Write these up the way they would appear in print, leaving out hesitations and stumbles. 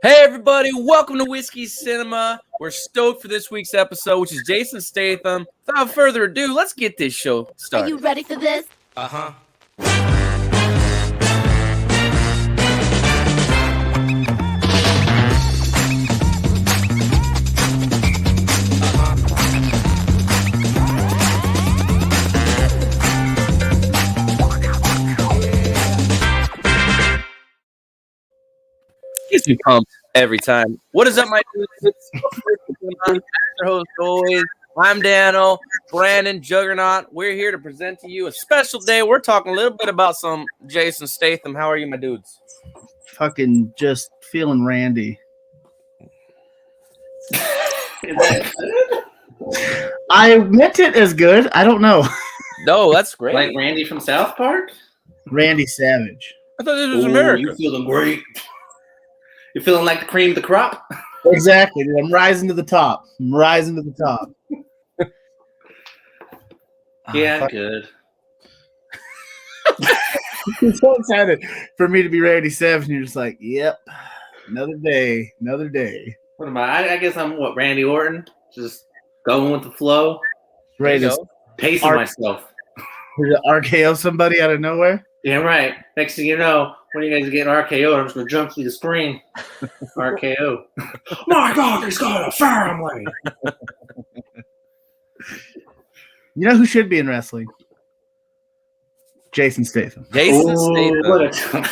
Hey everybody, welcome to Whiskey Cinema. We're stoked for this week's episode, which is Jason Statham. Without further ado, let's get this show started. Are you ready for this? Uh-huh. Gets me pumped every time. What is up, my dudes? Your host always. I'm Dano, Brandon, Juggernaut. We're here to present to you a special day. We're talking a little bit about some Jason Statham. How are you, my dudes? Fucking just feeling randy. I meant it as good. I don't know. No, that's great. Like Randy from South Park? Randy Savage. I thought this was America. You feeling great? You feeling like the cream of the crop? Exactly. Dude. I'm rising to the top. Yeah, I'm good. I'm so excited for me to be Randy Savage, and you're just like, yep, another day. What am I? I guess I'm Randy Orton? Just going with the flow. Ready to Pacing myself. RKO somebody out of nowhere. Yeah, right. Next thing you know, when you guys are getting RKO, I'm just going to jump through the screen. RKO. My God, he's got a family. You know who should be in wrestling? Jason Statham. Jason Statham. What a time.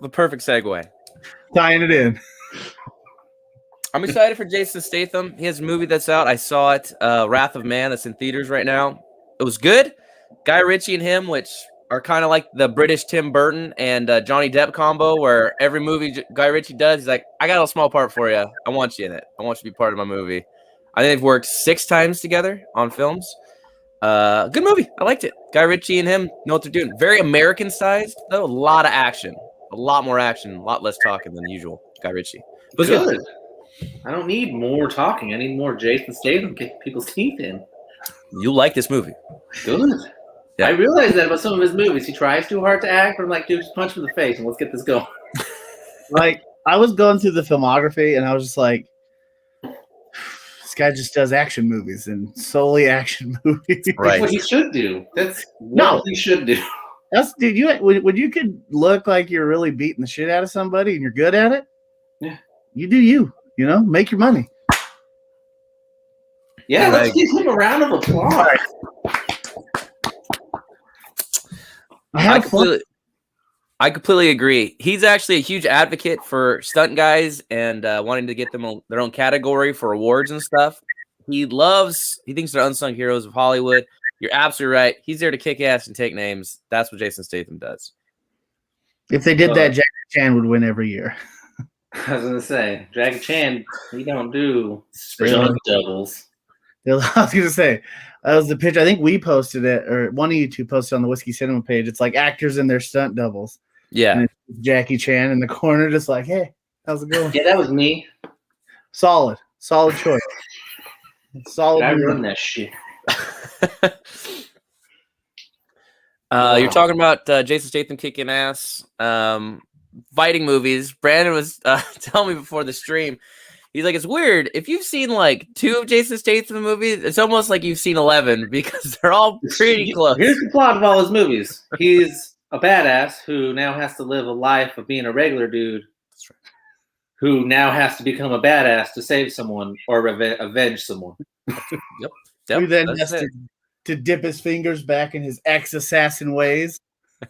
The perfect segue. Tying it in. I'm excited for Jason Statham. He has a movie that's out. I saw it, Wrath of Man, that's in theaters right now. It was good. Guy Ritchie and him, which are kind of like the British Tim Burton and Johnny Depp combo, where every movie Guy Ritchie does, he's like, I got a small part for you. I want you in it. I want you to be part of my movie. I think they've worked 6 times together on films. Good movie. I liked it. Guy Ritchie and him know what they're doing. Very American-sized, though. A lot of action. A lot more action. A lot less talking than usual. Guy Ritchie. But Good. I don't need more talking. I need more Jason Statham kick people's teeth in. You like this movie. Good. Yeah. I realize that about some of his movies. He tries too hard to act, but I'm like, dude, just punch him in the face and let's get this going. Like, I was going through the filmography, and I was just like, this guy just does action movies and solely action movies. Right. That's what he should do. That's what he should do. That's dude. When you could look like you're really beating the shit out of somebody and you're good at it, yeah, you do you. You know, make your money. Yeah, let's give him a round of applause. I completely agree. He's actually a huge advocate for stunt guys and wanting to get them their own category for awards and stuff. He thinks they're unsung heroes of Hollywood. You're absolutely right. He's there to kick ass and take names. That's what Jason Statham does. If they did that, Jackie Chan would win every year. I was gonna say, Jackie Chan, he don't do stunt doubles. I was gonna say, that was the picture. I think we posted it, or one of you two posted on the Whiskey Cinema page. It's like actors and their stunt doubles. Yeah, and it's Jackie Chan in the corner, just like, hey, how's it going? Yeah, that was me. Solid choice. Solid. I run that shit. You're talking about Jason Statham kicking ass, fighting movies. Brandon was telling me before the stream. He's like, it's weird. If you've seen like 2 of Jason Statham movies, it's almost like you've seen 11 because they're all pretty close. Here's the plot of all his movies. He's a badass who now has to live a life of being a regular dude. That's right. Who now has to become a badass to save someone or avenge someone. Yep. Who then has to dip his fingers back in his ex-assassin ways.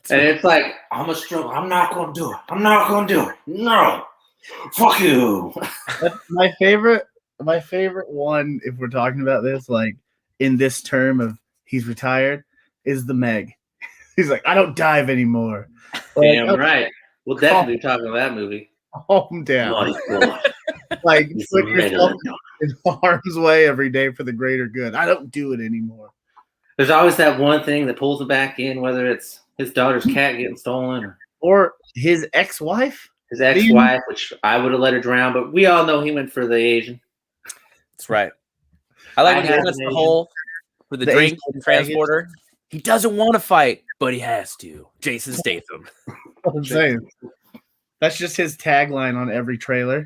And it's like, I'm a struggle. I'm not going to do it. No. Fuck you. My favorite one, if we're talking about this, like in this term of he's retired, is the Meg. He's like, I don't dive anymore. Damn right. We'll definitely be talking about that movie. Calm down. Like, put yourself in harm's way every day for the greater good. I don't do it anymore. There's always that one thing that pulls him back in, whether it's his daughter's cat getting stolen or his ex-wife. His ex-wife, which I would have let her drown, but we all know he went for the Asian. That's right. I like when he cuts the hole with the drink and transporter. He doesn't want to fight, but he has to. Jason Statham. I'm saying. That's just his tagline on every trailer.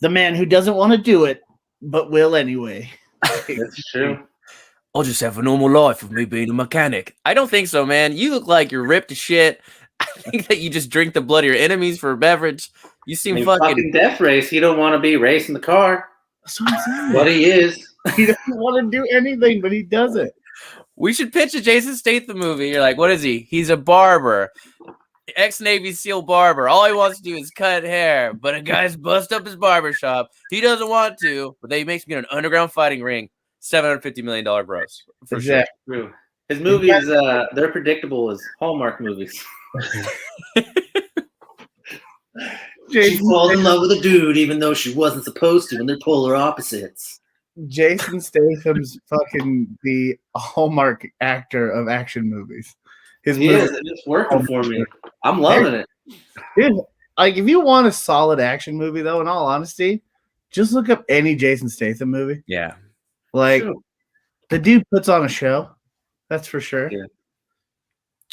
The man who doesn't want to do it, but will anyway. That's true. I'll just have a normal life of me being a mechanic. I don't think so, man. You look like you're ripped to shit. I think that you just drink the blood of your enemies for a beverage. You seem fucking Death Race. He don't want to be racing the car. That's what I'm saying. But he is. He doesn't want to do anything, but he does it. We should pitch a Jason Statham movie. You're like, what is he? He's a barber. Ex-Navy SEAL barber. All he wants to do is cut hair, but a guy's bust up his barber shop. He doesn't want to, but they makes me an underground fighting ring. $750 million gross. For Exactly. sure. True. His movies, they're predictable as Hallmark movies. She falls in love with a dude even though she wasn't supposed to, and they're polar opposites. Jason Statham's fucking the Hallmark actor of action movies. He is. It's working for me. I'm loving it. Dude, like, if you want a solid action movie, though, in all honesty, just look up any Jason Statham movie. Yeah. Like, True. the dude puts on a show. That's for sure. Yeah.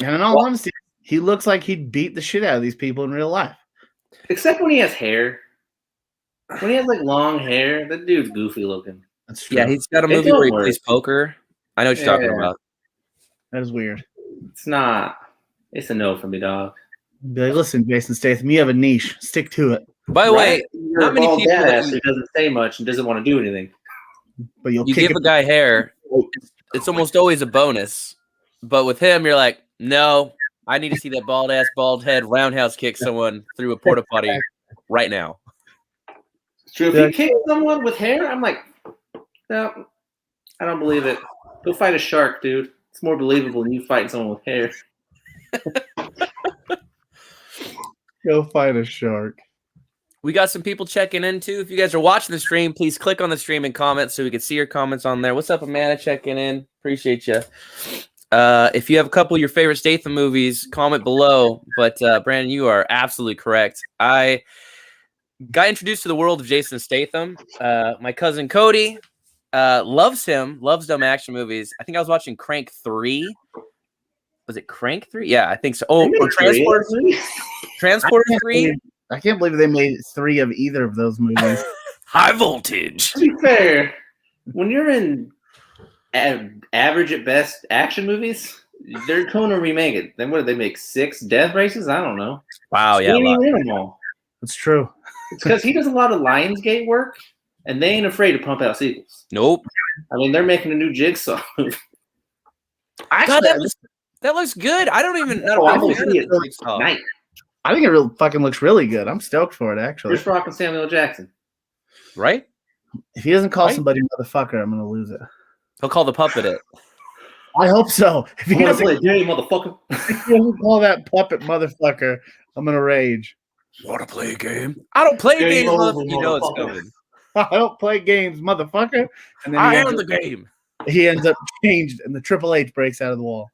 And in all honesty, he looks like he'd beat the shit out of these people in real life. Except when he has hair. When he has, like, long hair, that dude's goofy looking. That's true. Yeah, he's got a It movie don't where he work. plays poker. I know what you're talking Yeah. about. That is weird. It's not. It's a no for me, dog. Be like, listen, Jason Statham, you have a niche. Stick to it. By the way, You're not a many bald people that badass who doesn't say much and doesn't want to do anything. But you'll you kick give it. a guy hair, it's almost always a bonus. But with him, you're like, no, I need to see that bald head roundhouse kick someone through a porta potty right now. It's true. If you kick someone with hair, I'm like, no, I don't believe it. Go fight a shark, dude. It's more believable than you fighting someone with hair. Go fight a shark. We got some people checking in too. If you guys are watching the stream, please click on the stream and comment so we can see your comments on there. What's up, Amanda? Checking in. Appreciate you. If you have a couple of your favorite Statham movies, comment below. But Brandon, you are absolutely correct. I got introduced to the world of Jason Statham. My cousin Cody loves him, loves dumb action movies. I think I was watching Crank 3. Was it Crank 3? Yeah, I think so. Oh, or Transporter 3? Transporter 3? I can't believe they made 3 of either of those movies. High Voltage. To be fair, when you're in average at best action movies, they're going to remake it. Then what did they make? 6 Death Races? I don't know. Wow, yeah. He ain't even in them all. That's true. It's because he does a lot of Lionsgate work, and they ain't afraid to pump out sequels. Nope. I mean, they're making a new Jigsaw movie. God, that looks good. I don't even know. I'm gonna see it tonight. I think it fucking looks really good. I'm stoked for it, actually. Chris Rock and Samuel Jackson. Right? If he doesn't call somebody motherfucker, I'm going to lose it. He'll call the puppet it. I hope so. If he You want to doesn't play a game, motherfucker? call that puppet motherfucker, I'm going to rage. Want to play a game? I don't play games over, unless you know it's motherfucker. coming. I don't play games, motherfucker. And then I am the game. he ends up changed, and the Triple H breaks out of the wall.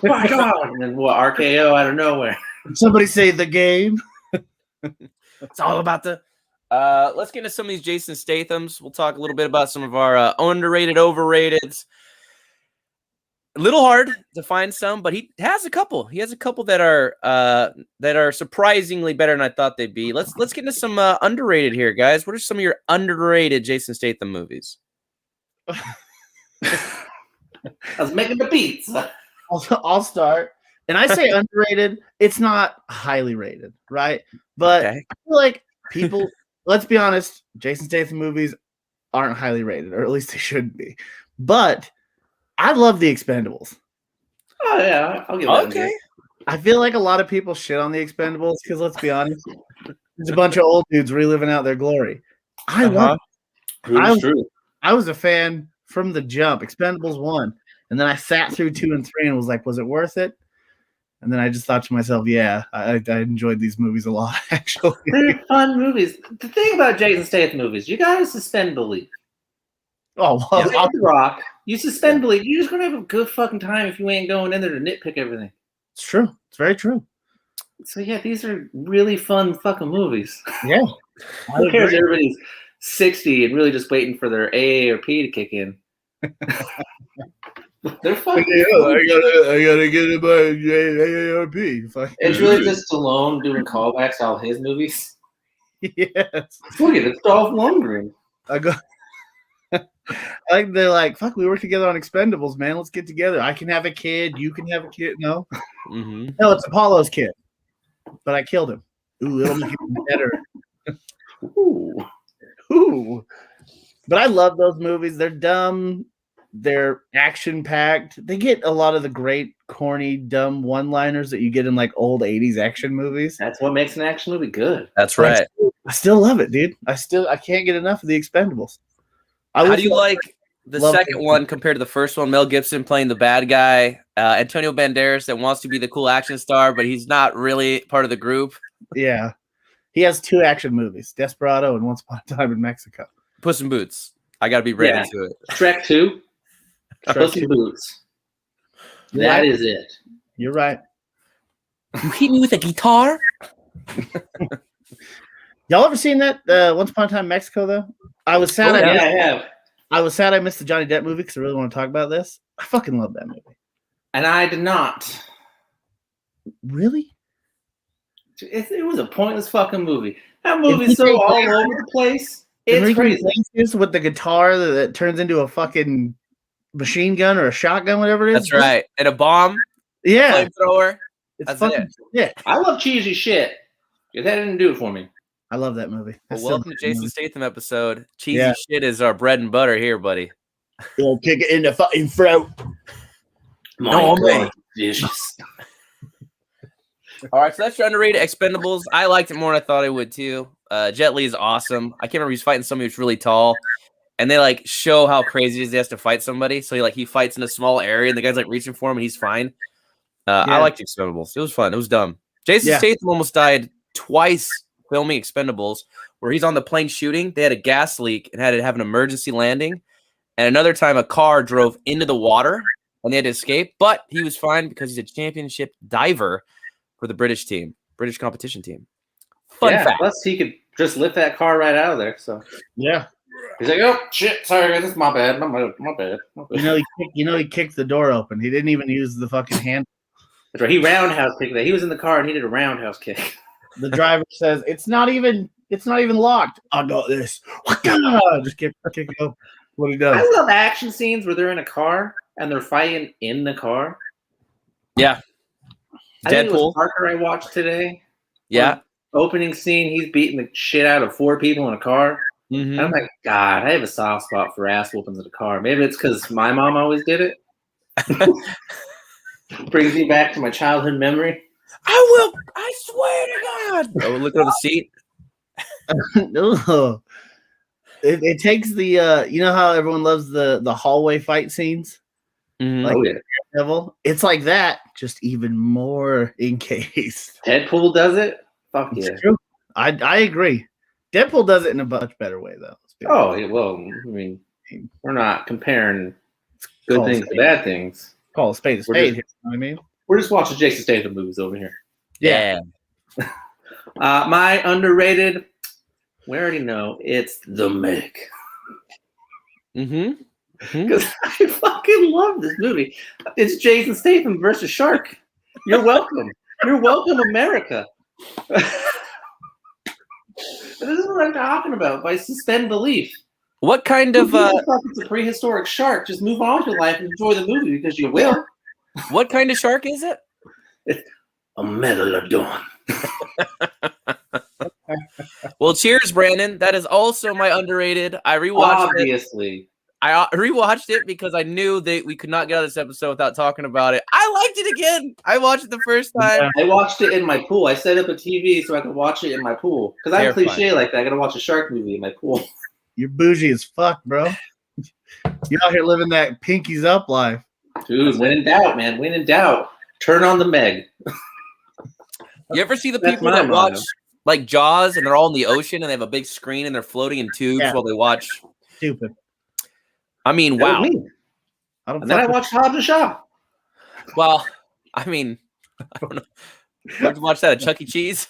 My God. And then what? RKO out of nowhere. Somebody say the game. It's all about the. Let's get into some of these Jason Stathams. We'll talk a little bit about some of our underrated, overrateds. A little hard to find some, but he has a couple. He has a couple that are surprisingly better than I thought they'd be. Let's get into some underrated here, guys. What are some of your underrated Jason Statham movies? I was making the beats. I'll start. And I say underrated. It's not highly rated, right? But Okay. I feel like people, let's be honest, Jason Statham movies aren't highly rated, or at least they shouldn't be. But I love The Expendables. Oh, yeah. I'll give that Okay. I feel like a lot of people shit on The Expendables because, let's be honest, there's a bunch of old dudes reliving out their glory. I love it. True. I was a fan from the jump. Expendables 1. And then I sat through 2 and 3 and was like, was it worth it? And then I just thought to myself, yeah, I enjoyed these movies a lot, actually. They're fun movies. The thing about Jason Statham movies, you gotta suspend belief. Oh, well, Like The Rock, you suspend belief. You're just gonna have a good fucking time if you ain't going in there to nitpick everything. it's true. It's very true. So yeah, these are really fun fucking movies. Yeah. Who cares? Everybody's 60 and really just waiting for their A or P to kick in. They're fucking. I gotta get it by AARP. It's really just Stallone doing callbacks to all his movies. Yes. Look at it, it's Dolph Lundgren. I go. Like they're like, fuck, we work together on Expendables, man. Let's get together. I can have a kid. You can have a kid. No, no, it's Apollo's kid, but I killed him. Ooh, it'll make him better. Ooh. But I love those movies. They're dumb. They're action packed. They get a lot of the great, corny, dumb one-liners that you get in like old '80s action movies. That's what makes an action movie good. That's right. I still love it, dude. I can't get enough of the Expendables. How do you like the second one compared to the first one? Mel Gibson playing the bad guy, Antonio Banderas that wants to be the cool action star, but he's not really part of the group. Yeah. He has 2 action movies, Desperado and Once Upon a Time in Mexico. Puss in Boots. I got to be ready to it. Shrek 2. Puss in Boots. That is it. You're right. You hit me with a guitar? Y'all ever seen that Once Upon a Time in Mexico, though? I was sad. I have. I was sad I missed the Johnny Depp movie because I really want to talk about this. I fucking love that movie. And I did not. Really? It was a pointless fucking movie. That movie's so all over the place. It's crazy. With the guitar that turns into a fucking machine gun or a shotgun, whatever it is. That's right. And a bomb. Yeah. Flamethrower. It's fucking shit. I love cheesy shit. That didn't do it for me. I love that movie. Well, welcome to Jason Statham episode. Cheesy shit is our bread and butter here, buddy. You'll kick it in the fucking throat. No, man. Delicious. All right, so that's your underrated Expendables. I liked it more than I thought I would too. Jet Li is awesome. I can't remember, he's fighting somebody who's really tall, and they like show how crazy it is he has to fight somebody. So he fights in a small area, and the guy's like reaching for him, and he's fine. I liked Expendables. It was fun. It was dumb. Jason Statham almost died twice filming Expendables, where he's on the plane shooting. They had a gas leak and had to have an emergency landing. And another time, a car drove into the water, and they had to escape. But he was fine because he's a championship diver for the British competition team. Fun fact. Plus, he could just lift that car right out of there. So yeah, he's like, "Oh shit, sorry guys, it's my bad, my bad." He kicked the door open. He didn't even use the fucking hand. That's right. He roundhouse kicked that. He was in the car and he did a roundhouse kick. The driver says, "It's not even locked." I got this. Just kick it open. What he does. I love action scenes where they're in a car and they're fighting in the car. Yeah. I think it was Parker I watched today. Yeah. Opening scene, he's beating the shit out of 4 people in a car. Mm-hmm. And I'm like, God, I have a soft spot for ass whoopings in a car. Maybe it's because my mom always did it. Brings me back to my childhood memory. I swear to God. Oh, look at the seat. No. It takes the you know how everyone loves the hallway fight scenes? Mm-hmm. Like Devil. It's like that, just even more encased. Deadpool does it? Fuck yeah. True. I agree. Deadpool does it in a much better way, though. Oh, well, I mean, we're not comparing good things to bad things. Call a spade a spade. You know what I mean? We're just watching Jason Statham movies over here. Yeah. My underrated, we already know, it's The Meg. Mm-hmm. Because I fucking love this movie. It's Jason Statham versus Shark. You're welcome. You're welcome, America. This is what I'm talking about. By suspend belief. What kind of it's a prehistoric shark? Just move on with your life and enjoy the movie because you will. What kind of shark is it? It's a megalodon. Well, cheers, Brandon. That is also my underrated. I rewatched it. I rewatched it because I knew that we could not get out of this episode without talking about it. I liked it again. I watched it the first time. I watched it in my pool. I set up a TV so I could watch it in my pool. Because I'm cliche like that. I got to watch a shark movie in my pool. You're bougie as fuck, bro. You're out here living that pinkies up life. Dude, when in doubt, man. When in doubt, turn on the Meg. You ever see the people that watch like Jaws and they're all in the ocean and they have a big screen and they're floating in tubes while they watch? Stupid. I mean, wow. And then I watched Hobbs and Shaw. Well, I mean, I don't know. Would you watch that at Chuck E. Cheese?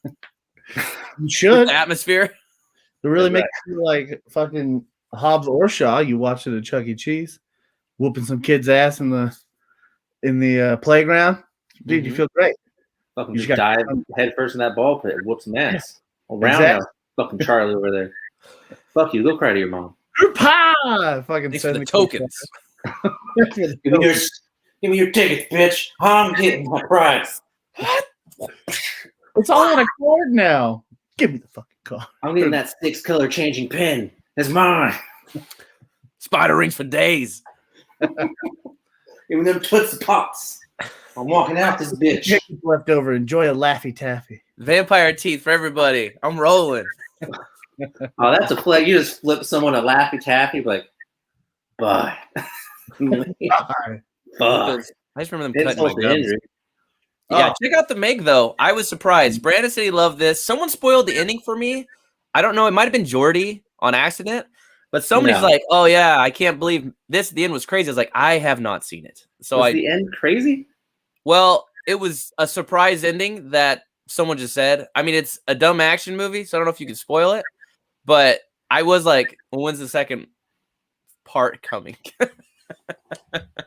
You should. The atmosphere. To really make you feel like fucking Hobbs or Shaw, you watch it at Chuck E. Cheese. whooping some kid's ass in the playground, dude, you feel great. Fucking You just dive head first in that ball pit and whoop some ass. Roundhouse, fucking Charlie over there. Fuck you, go cry to your mom. Fucking Thanks for the tokens. Give me your tickets, bitch. I'm getting my prize. What? It's all on a card now. Give me the fucking card. I'm getting that 6-color changing pen. It's mine. Spider rings for days. Give me them Tootsie Pops. I'm walking out this bitch. Chickens left over. Enjoy a Laffy Taffy. Vampire teeth for everybody. I'm rolling. Oh, that's a play. You just flip someone a Laffy Taffy, like, bye. Bye. Bye. I just remember them cutting my gums. Injury. Yeah, check out the Meg though. I was surprised. Brandon said he loved this. Someone spoiled the ending for me. I don't know. It might have been Jordy on accident, but somebody's like, "Oh yeah, I can't believe this. The end was crazy." I was like, "I have not seen it." So was the end crazy? Well, it was a surprise ending that someone just said. I mean, it's a dumb action movie, so I don't know if you can spoil it. But I was like, well, "When's the second part coming?"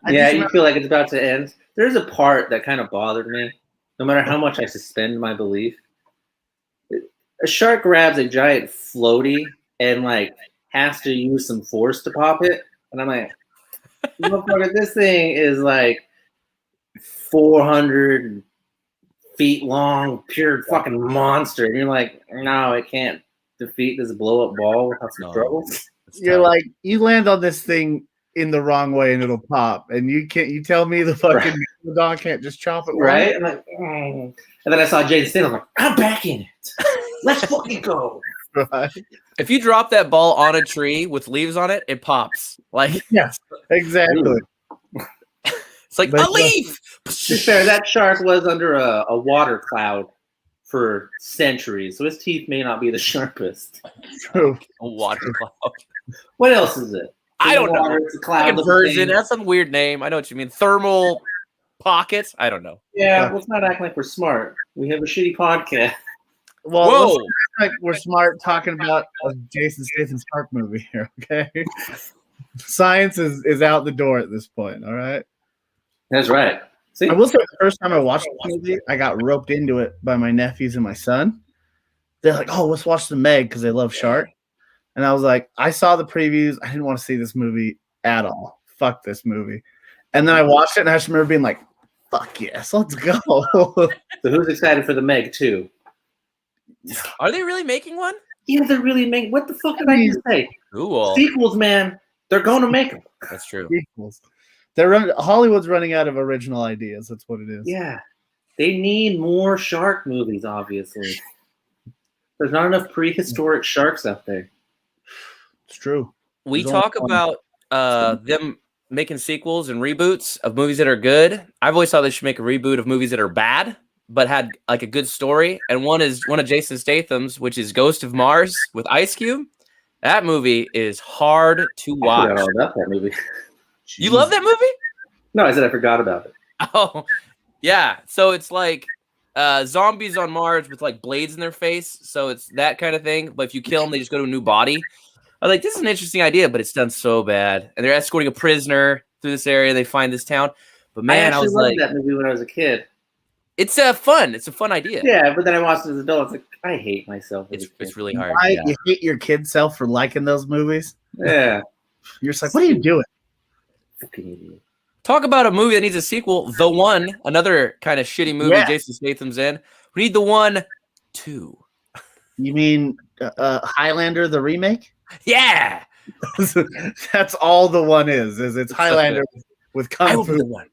Yeah, you feel like it's about to end. There's a part that kind of bothered me. No matter how much I suspend my belief, a shark grabs a giant floaty and like has to use some force to pop it, and I'm like, motherfucker, this thing is like 400 feet long, pure fucking monster, and you're like, no, it can't defeat this blow up ball without some struggles. You're like, you land on this thing in the wrong way and it'll pop, and you tell me the fucking dog can't just chop it right? I'm like, and then I saw Jaden Statham. I'm like, I'm back in it. Let's fucking go. Right. If you drop that ball on a tree with leaves on it, it pops. Like, yes, exactly. It's like a leaf. To be fair, that shark was under a water cloud for centuries, so his teeth may not be the sharpest. True. A water cloud. What else is it? I don't know. It's a cloud. Version. That's some weird name. I know what you mean. Thermal pockets. I don't know. Yeah, let's not act like we're smart. We have a shitty podcast. Well, whoa, like we're smart talking about a Jason Statham Shark movie here. Okay, science is out the door at this point. All right, that's right. See? I will say the first time I watched this movie, I got roped into it by my nephews and my son. They're like, "Oh, let's watch the Meg" because they love shark. And I was like, I saw the previews. I didn't want to see this movie at all. Fuck this movie. And then I watched it, and I just remember being like, fuck yes, let's go. So who's excited for the Meg 2? Are they really making one? Yeah, they're really making. What the fuck did I just say? Cool. Sequels, man. They're going to make them. That's true. Sequels. Hollywood's running out of original ideas. That's what it is. Yeah. They need more shark movies, obviously. There's not enough prehistoric sharks out there. It's true. We talk about them making sequels and reboots of movies that are good. I've always thought they should make a reboot of movies that are bad, but had like a good story. And one is one of Jason Statham's, which is Ghost of Mars with Ice Cube. That movie is hard to watch. I forgot all about that movie. You love that movie? No, I said I forgot about it. Oh, yeah. So it's like zombies on Mars with like blades in their face. So it's that kind of thing. But if you kill them, they just go to a new body. I was like, this is an interesting idea, but it's done so bad. And they're escorting a prisoner through this area. They find this town. But man, I was loved like, that movie when I was a kid. It's fun. It's a fun idea. Yeah, but then I watched it as an adult. I was like, I hate myself. It's really hard. You hate your kid self for liking those movies? Yeah. You're just like, what are you doing? Fucking idiot. Talk about a movie that needs a sequel. The One, another kind of shitty movie Jason Statham's in. We need The One 2. You mean Highlander, the remake? Yeah. That's all The One is it's Highlander with Kung Fu. One.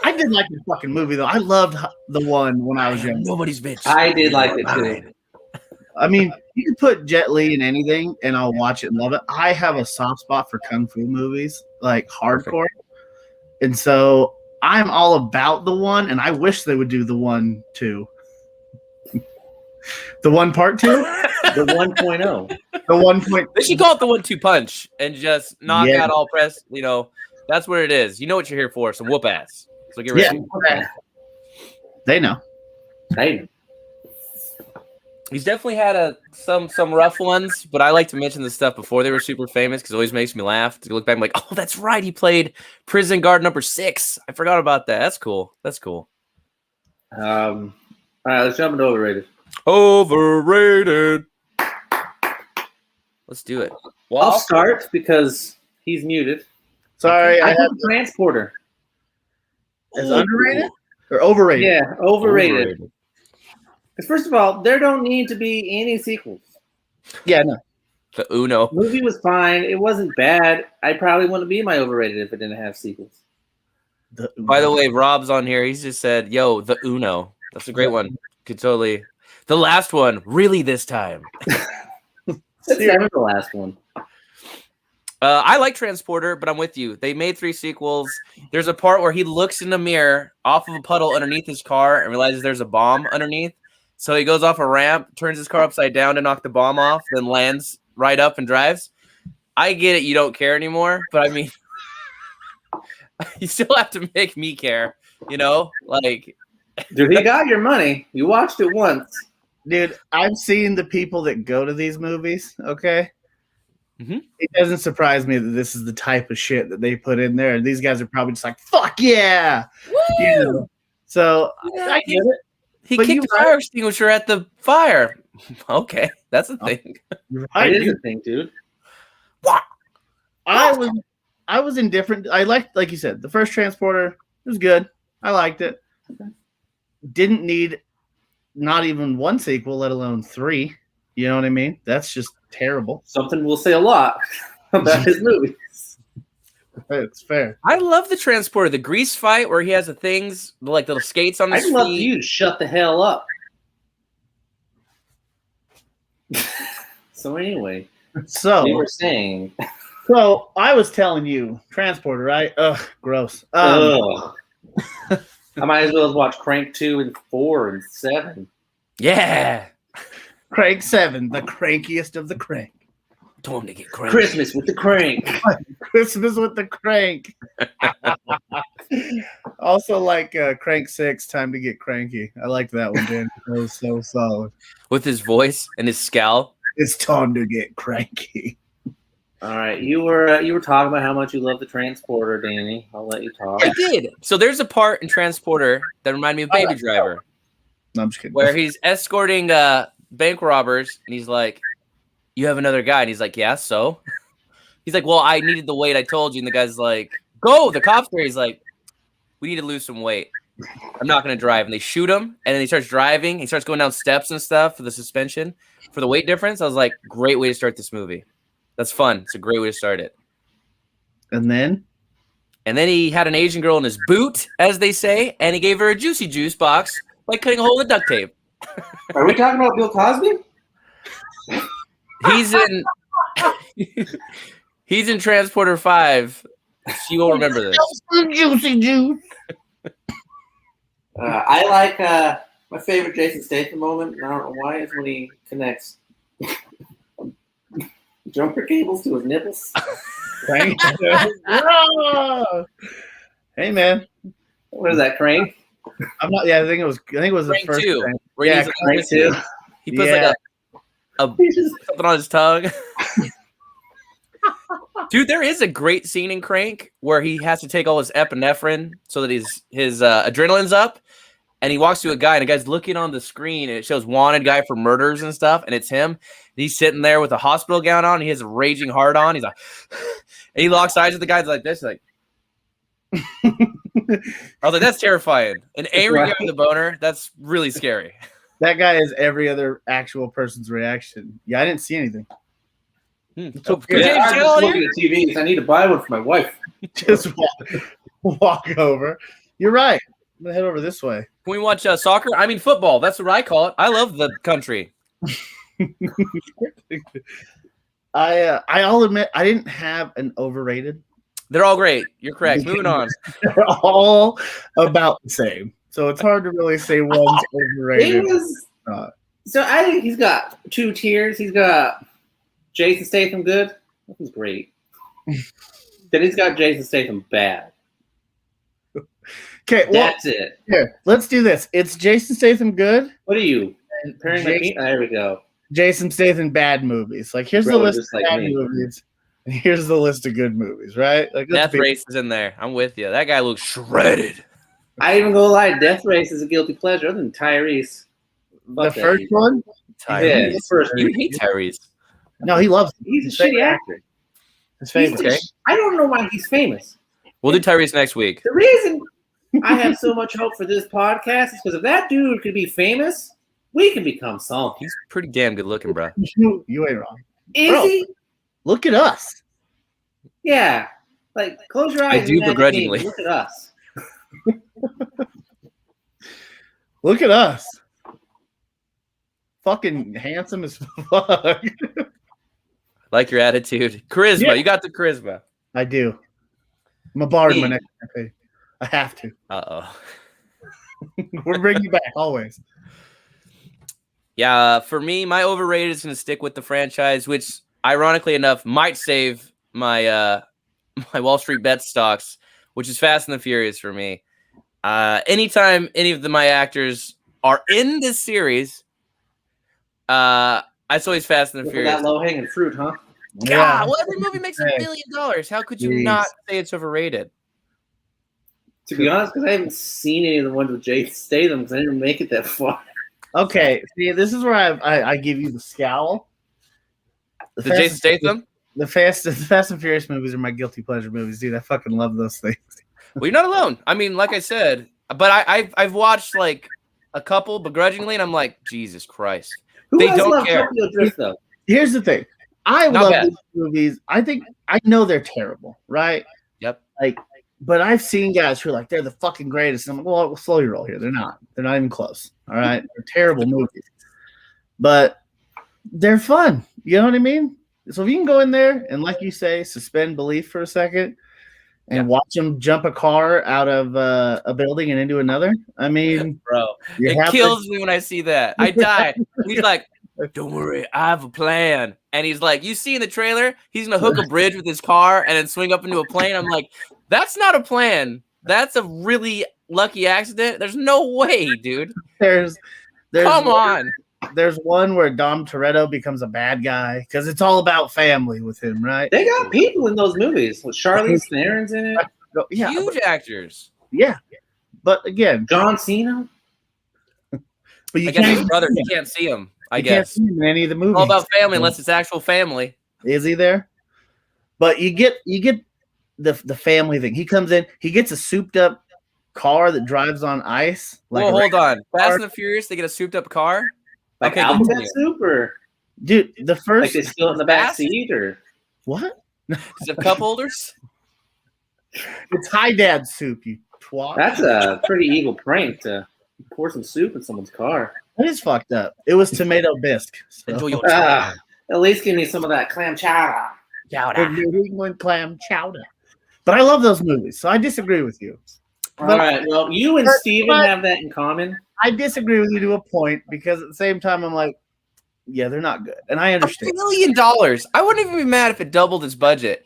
I did like the fucking movie, though. I loved The One when I was young. Nobody's bitch. I did like it, too. I mean, you can put Jet Li in anything, and I'll watch it and love it. I have a soft spot for Kung Fu movies, like hardcore. And so I'm all about The One, and I wish they would do The One 2. The One Part 2? The 1.0. The 1. They should call it the 1-2 punch and just knock out all press. You know, that's what it is. You know what you're here for. Some whoop ass. So get ready. Yeah. They know. Hey. He's definitely had some rough ones, but I like to mention the stuff before they were super famous because it always makes me laugh to look back. I'm like, oh, that's right. He played Prison Guard number 6. I forgot about that. That's cool. That's cool. All right, let's jump into overrated. Overrated. Let's do it. Well, I'll start because he's muted. Sorry, I put Transporter. Is underrated or overrated? Yeah, overrated. Because first of all, there don't need to be any sequels. Yeah, no. The Uno movie was fine. It wasn't bad. I probably wouldn't be my overrated if it didn't have sequels. By the way, Rob's on here. He's just said, "Yo, the Uno. That's a great one. Could totally." The last one, really this time. It's never the last one. I like Transporter, but I'm with you. They made 3 sequels. There's a part where he looks in the mirror off of a puddle underneath his car and realizes there's a bomb underneath. So he goes off a ramp, turns his car upside down to knock the bomb off, then lands right up and drives. I get it. You don't care anymore, but I mean, you still have to make me care, you know? Like, dude, he got your money. You watched it once. Dude, I've seen the people that go to these movies, okay? Mm-hmm. It doesn't surprise me that this is the type of shit that they put in there. And these guys are probably just like, fuck yeah! You know? So, yeah, I get it. He kicked the fire extinguisher at the fire. Okay, that's a thing. Right, it is a thing, dude. What? I was indifferent. I liked, like you said, the first Transporter. It was good. I liked it. Didn't need not even 1 sequel, let alone 3. You know what I mean? That's just terrible. Something we'll say a lot about his movies. It's fair. I love the Transporter, the grease fight where he has the things like little skates on his feet. I'd love you to shut the hell up. So anyway, you were saying. So I was telling you, Transporter, right? Ugh, gross. Ugh. I might as well watch Crank 2 and 4 and 7. Yeah. Crank 7, the crankiest of the crank. Time to get cranky. Christmas with the Crank. Christmas with the Crank. Also, like Crank 6, Time to Get Cranky. I liked that one, Dan. That was so solid. With his voice and his scowl. It's time to get cranky. All right, you were talking about how much you love the Transporter, Danny. I'll let you talk. I did. So there's a part in Transporter that reminded me of Baby Driver. No, I'm just kidding. Where he's escorting bank robbers, and he's like, "You have another guy," and he's like, "Yeah, so." He's like, "Well, I needed the weight I told you," and the guy's like, "Go!" The cop's there. He's like, "We need to lose some weight. I'm not going to drive." And they shoot him, and then he starts driving. He starts going down steps and stuff for the suspension, for the weight difference. I was like, great way to start this movie. That's fun. It's a great way to start it. And then he had an Asian girl in his boot, as they say, and he gave her a juicy juice box by cutting a hole in the duct tape. Are we talking about Bill Cosby? He's in Transporter 5. She will remember this. Juicy juice. I like my favorite Jason Statham moment, and I don't know why, is when he connects jumper cables to his nipples. Hey man, What is that, Crank? I'm not. Yeah, I think it was the Crank first. 2. Yeah, Crank 2. He puts like something on his tongue. Dude, there is a great scene in Crank where he has to take all his epinephrine so that his adrenaline's up, and he walks to a guy, and the guy's looking on the screen, and it shows wanted guy for murders and stuff, and it's him. He's sitting there with a hospital gown on. And he has a raging heart on. He's like, and he locks eyes with the guy like this, like. I was like, that's terrifying. An angry guy with a boner, that's really scary. That guy is every other actual person's reaction. Yeah, I didn't see anything. I'm just looking at TVs. I need to buy one for my wife. Just walk over. You're right. I'm gonna head over this way. Can we watch soccer? I mean, football. That's what I call it. I love the country. I'll admit I didn't have an overrated. They're all great. You're correct. Moving on. They're all about the same. So it's hard to really say one's overrated. So I think he's got two tiers. He's got Jason Statham good. He's great. Then he's got Jason Statham bad. Okay, well, that's it. Here, let's do this. It's Jason Statham good. What are you? There we go. Jason Statham bad movies. Like here's the list of bad movies. And here's the list of good movies, right? Like Death Race is in there. I'm with you. That guy looks shredded. I even go lie. Death Race is a guilty pleasure. Other than Tyrese. The first one? Tyrese. Yeah, the first You hate Tyrese. No, he loves him. He's a shitty actor. His favorite. Okay. I don't know why he's famous. We'll do Tyrese next week. The reason I have so much hope for this podcast is because if that dude could be famous, we can become something. He's pretty damn good looking, bro. You ain't wrong. Is he? Look at us. Yeah. Like, close your eyes. I do begrudgingly. Look at us. Look at us. Fucking handsome as fuck. Like your attitude. Charisma. Yeah. You got the charisma. I do. I'm a bard in my next campaign. I have to. Uh-oh. We're bringing you back always. Yeah, for me, my overrated is going to stick with the franchise, which, ironically enough, might save my my Wall Street bet stocks, which is Fast and the Furious for me. Anytime any of my actors are in this series, it's always Fast and the Furious. That low-hanging fruit, huh? God, well, every movie makes $1 billion. How could you not say it's overrated? To be honest, because I haven't seen any of the ones with Jason Statham because I didn't make it that far. Okay, see, this is where I give you the scowl. The Jason Statham? The Fast and Furious movies are my guilty pleasure movies, dude. I fucking love those things. Well, you're not alone. I mean, like I said, but I've watched like a couple begrudgingly, and I'm like, Jesus Christ. Who they else don't loves care. Tokyo Drift, though? Here's the thing. I Not love bad. these movies. I think I know they're terrible, right? Yep. But I've seen guys who are like, they're the fucking greatest. And I'm like, well, we'll slow your roll here. They're not. They're not even close. All right. They're terrible movies. But they're fun. You know what I mean? So if you can go in there and, like you say, suspend belief for a second and watch them jump a car out of a building and into another, I mean, Bro, it kills me when I see that. I die. He's like, don't worry, I have a plan. And he's like, you see in the trailer, he's going to hook a bridge with his car and then swing up into a plane. I'm like, that's not a plan. That's a really lucky accident. There's no way, dude. There's Come on. There's one where Dom Toretto becomes a bad guy because it's all about family with him, right? They got people in those movies. With Charlize Theron's in it. Yeah, Huge actors. Yeah. But again, John Cena. But you I guess his can't brother, you can't see him, I you can't guess. see him in any of the movies. All about family unless it's actual family. Is he there? But you get the family thing. He comes in, he gets a souped up car that drives on ice. Well, hold on. Fast and the Furious, they get a souped up car? Like Okay, Alphabet continue. Soup, or dude, the like first they steal it in the back seat, or what? Is it cup holders? It's High Dad soup, you twat. that's a pretty evil prank to pour some soup in someone's car. That is fucked up. It was tomato bisque. So. Enjoy your At least give me some of that clam chowder. New England clam chowder. But I love those movies, so I disagree with you. All right. Well, you and Steven have that in common. I disagree with you to a point because at the same time, I'm like, yeah, they're not good. And I understand. $1 billion. I wouldn't even be mad if it doubled its budget.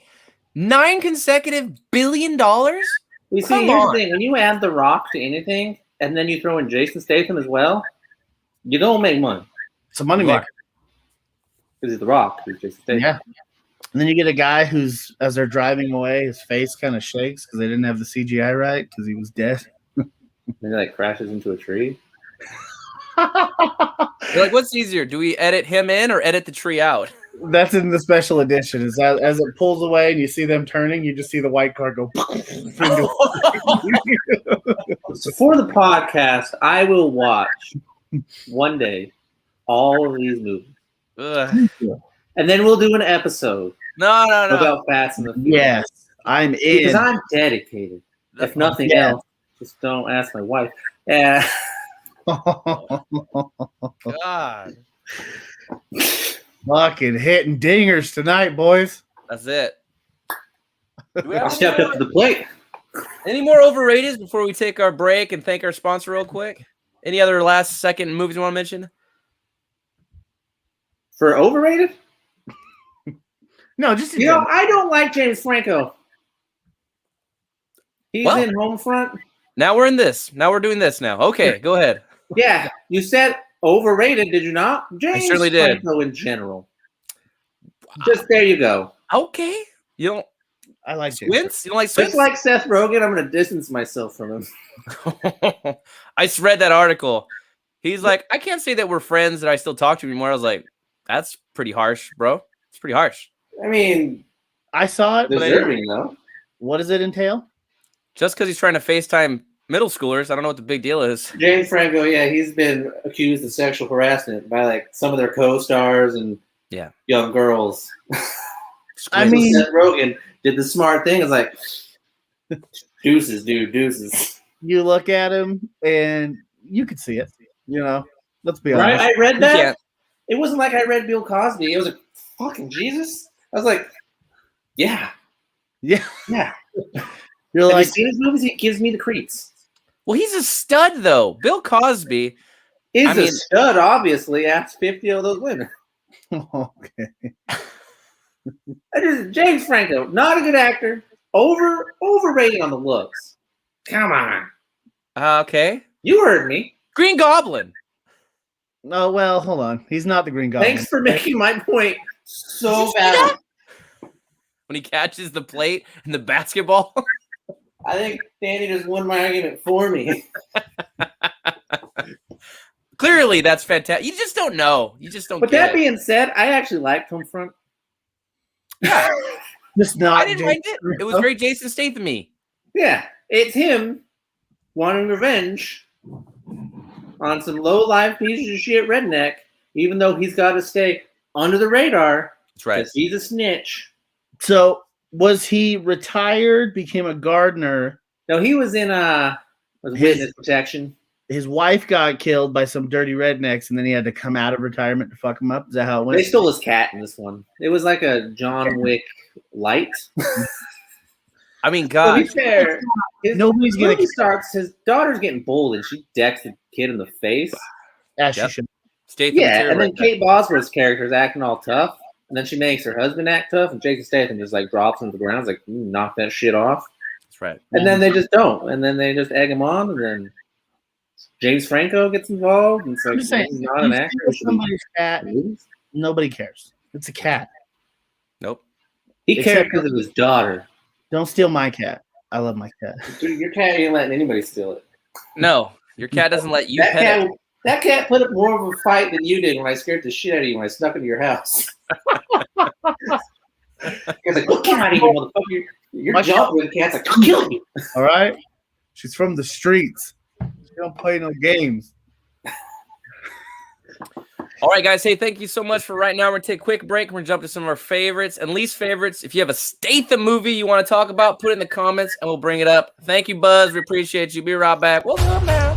9 consecutive $1 billion? You see, Come here's on. the thing. When you add The Rock to anything, and then you throw in Jason Statham as well, you don't make money. It's a moneymaker. Because he's The Rock. He's Jason Statham. Yeah. And then you get a guy who's, as they're driving away, his face kind of shakes because they didn't have the CGI right because he was dead. And he like crashes into a tree. You're like, what's easier? Do we edit him in or edit the tree out? That's in the special edition. Is that as it pulls away and you see them turning, you just see the white car go. So for the podcast, I will watch one day all of these movies. Ugh. And then we'll do an episode No. about Fast and the Furious. Yes, I'm Because in. I'm dedicated. If nothing Yeah. else, just don't ask my wife. Yeah. God. Fucking hitting dingers tonight, boys. That's it. Do we I have stepped up to the plate. any more overrated before we take our break and thank our sponsor real quick? Any other last second movies you want to mention? For overrated? No, just You know, I don't like James Franco. He's in Homefront. Now we're in this. Now we're doing this now. Okay, go ahead. Yeah, you said overrated, did you not? James certainly did. Franco in general. Just there you go. Okay. You don't I like James. Squints? You don't like Squints? Just like Seth Rogen, I'm going to distance myself from him. I just read that article. He's like, I can't say that we're friends that I still talk to anymore. I was like, that's pretty harsh, bro. It's pretty harsh. I mean, I saw it, but deserving, though. What does it entail? Just because he's trying to FaceTime middle schoolers, I don't know what the big deal is. James Franco, yeah, he's been accused of sexual harassment by like some of their co-stars and young girls. I mean, Seth Rogen did the smart thing. It's like, deuces, dude, deuces. You look at him and you could see it. You know, let's be honest. Right? I read that. It wasn't like I read Bill Cosby. It was like, fucking Jesus. I was like, yeah. You're Have like, you seen his movies? He gives me the creeps. Well, he's a stud, though. Bill Cosby is a stud, obviously. Ask 50 of those women. Okay. James Franco, not a good actor. Overrated on the looks. Come on. Okay. You heard me. Green Goblin. Oh, well, hold on. He's not the Green Goblin. Thanks for making my point so bad. When he catches the plate and the basketball. I think Danny just won my argument for me. Clearly, that's fantastic. You just don't know. You just don't. But that being said, I actually liked Homefront. Yeah. Just not. I didn't mind it. It was very Jason Statham-y. Yeah. It's him wanting revenge on some low-life piece of shit redneck, even though he's got to stay under the radar. That's right. Because he's a snitch. So, was he retired, became a gardener? No, he was in witness protection. His wife got killed by some dirty rednecks, and then he had to come out of retirement to fuck him up. Is that how it went? They stole his cat in this one. It was like a John Wick light. I mean, God. To be fair, nobody's gonna. Starts. His daughter's getting bullied, and she decks the kid in the face. As she should. And then Kate Bosworth's character is acting all tough, and then she makes her husband act tough, and Jason Statham just like drops him to the ground. It's like, knock that shit off. That's right. And then they just don't, and then they just egg him on, and then James Franco gets involved, and it's like, he's not an actor. Somebody's cat. Nobody cares. It's a cat. Nope. He cared because of his daughter. Don't steal my cat. I love my cat. Dude, your cat ain't letting anybody steal it. No, your cat doesn't let you pet it. That cat put up more of a fight than you did when I scared the shit out of you when I snuck into your house. He's like, get out of here, motherfucker. You're jumping with the cat's like, I'll kill you. All right? She's from the streets. She don't play no games. All right, guys. Hey, thank you so much for right now. We're going to take a quick break. We're going to jump to some of our favorites and least favorites. If you have a Statham movie you want to talk about, put it in the comments, and we'll bring it up. Thank you, Buzz. We appreciate you. Be right back. What's up now?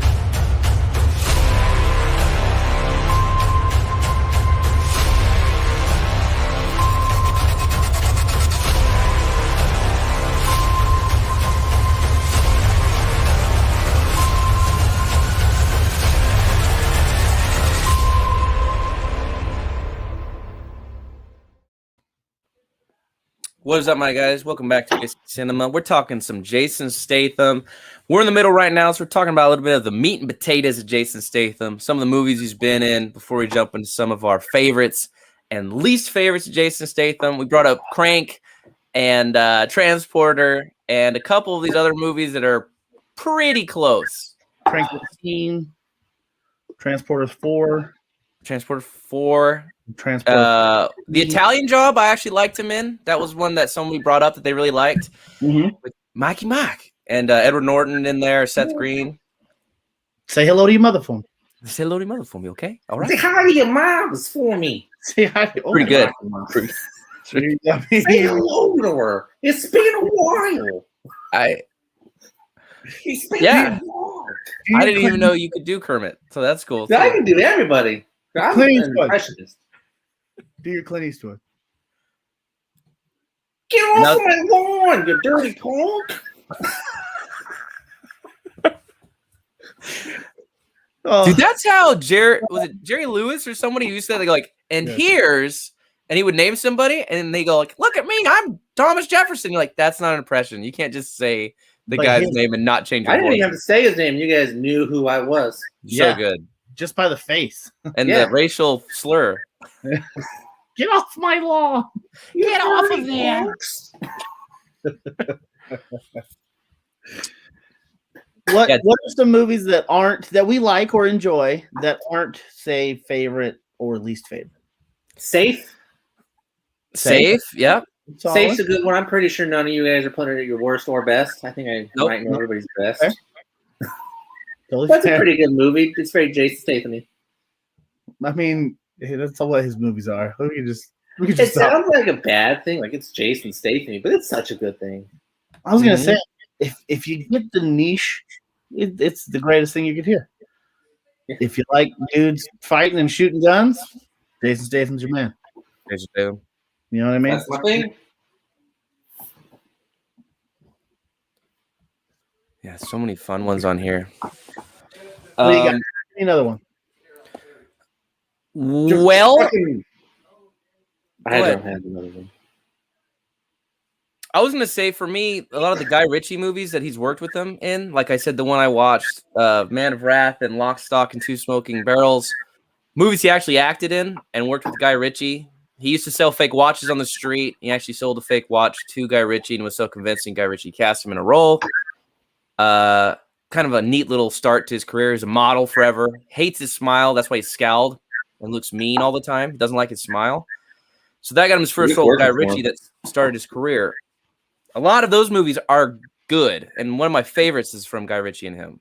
What is up, my guys? Welcome back to Cinema. We're talking some Jason Statham. We're in the middle right now, so we're talking about a little bit of the meat and potatoes of Jason Statham, some of the movies he's been in before we jump into some of our favorites and least favorites of Jason Statham. We brought up Crank and Transporter and a couple of these other movies that are pretty close. Crank 15, Transporter 4. Transporter 4. The Italian Job, I actually liked him in. That was one that somebody brought up that they really liked. With Mikey Mike and Edward Norton in there, Seth Green. Say hello to your mother for me. Say hello to your mother for me, okay? All right. Say hi to your moms for me. Say hi to Pretty good. Say hello to her. It's been a while. It's been a while. I didn't even know you could do Kermit, so that's cool. I can do everybody. I'm an impressionist. Do your Clint Eastwood. Get off my lawn, you dirty punk. Dude, that's how Jerry Lewis or somebody used to say, like, and here's, and he would name somebody, and they go like, look at me, I'm Thomas Jefferson. You're like, that's not an impression. You can't just say the guy's name and not change your voice. I didn't even have to say his name. You guys knew who I was. So good. just by the face. And the racial slur. Get off my lawn. Get off of there. What are some movies that we like or enjoy that aren't, say, favorite or least favorite? Safe. Yep. Safe's a good one. I'm pretty sure none of you guys are putting it at your worst or best. I think I might know everybody's best. Okay. Totally That's fair. a pretty good movie. It's very Jason Statham. I mean, that's all what his movies are. It sounds like a bad thing, like it's Jason Statham, but it's such a good thing. I was gonna say, if you get the niche, it's the greatest thing you could hear. Yeah. If you like dudes fighting and shooting guns, Jason Statham's your man. Jason Statham. You know what I mean? That's my thing. Yeah, so many fun ones on here. What do you got? Another one. Well, I don't have another one. I was going to say, for me, a lot of the Guy Ritchie movies that he's worked with him in, like I said, the one I watched, Man of Wrath and Lock, Stock, and Two Smoking Barrels, movies he actually acted in and worked with Guy Ritchie. He used to sell fake watches on the street. He actually sold a fake watch to Guy Ritchie and was so convincing Guy Ritchie cast him in a role. Kind of a neat little start to his career as a model forever. Hates his smile. That's why he's scowled and looks mean all the time. Doesn't like his smile. So that got him his first role with Guy Ritchie that started his career. A lot of those movies are good. And one of my favorites is from Guy Ritchie and him.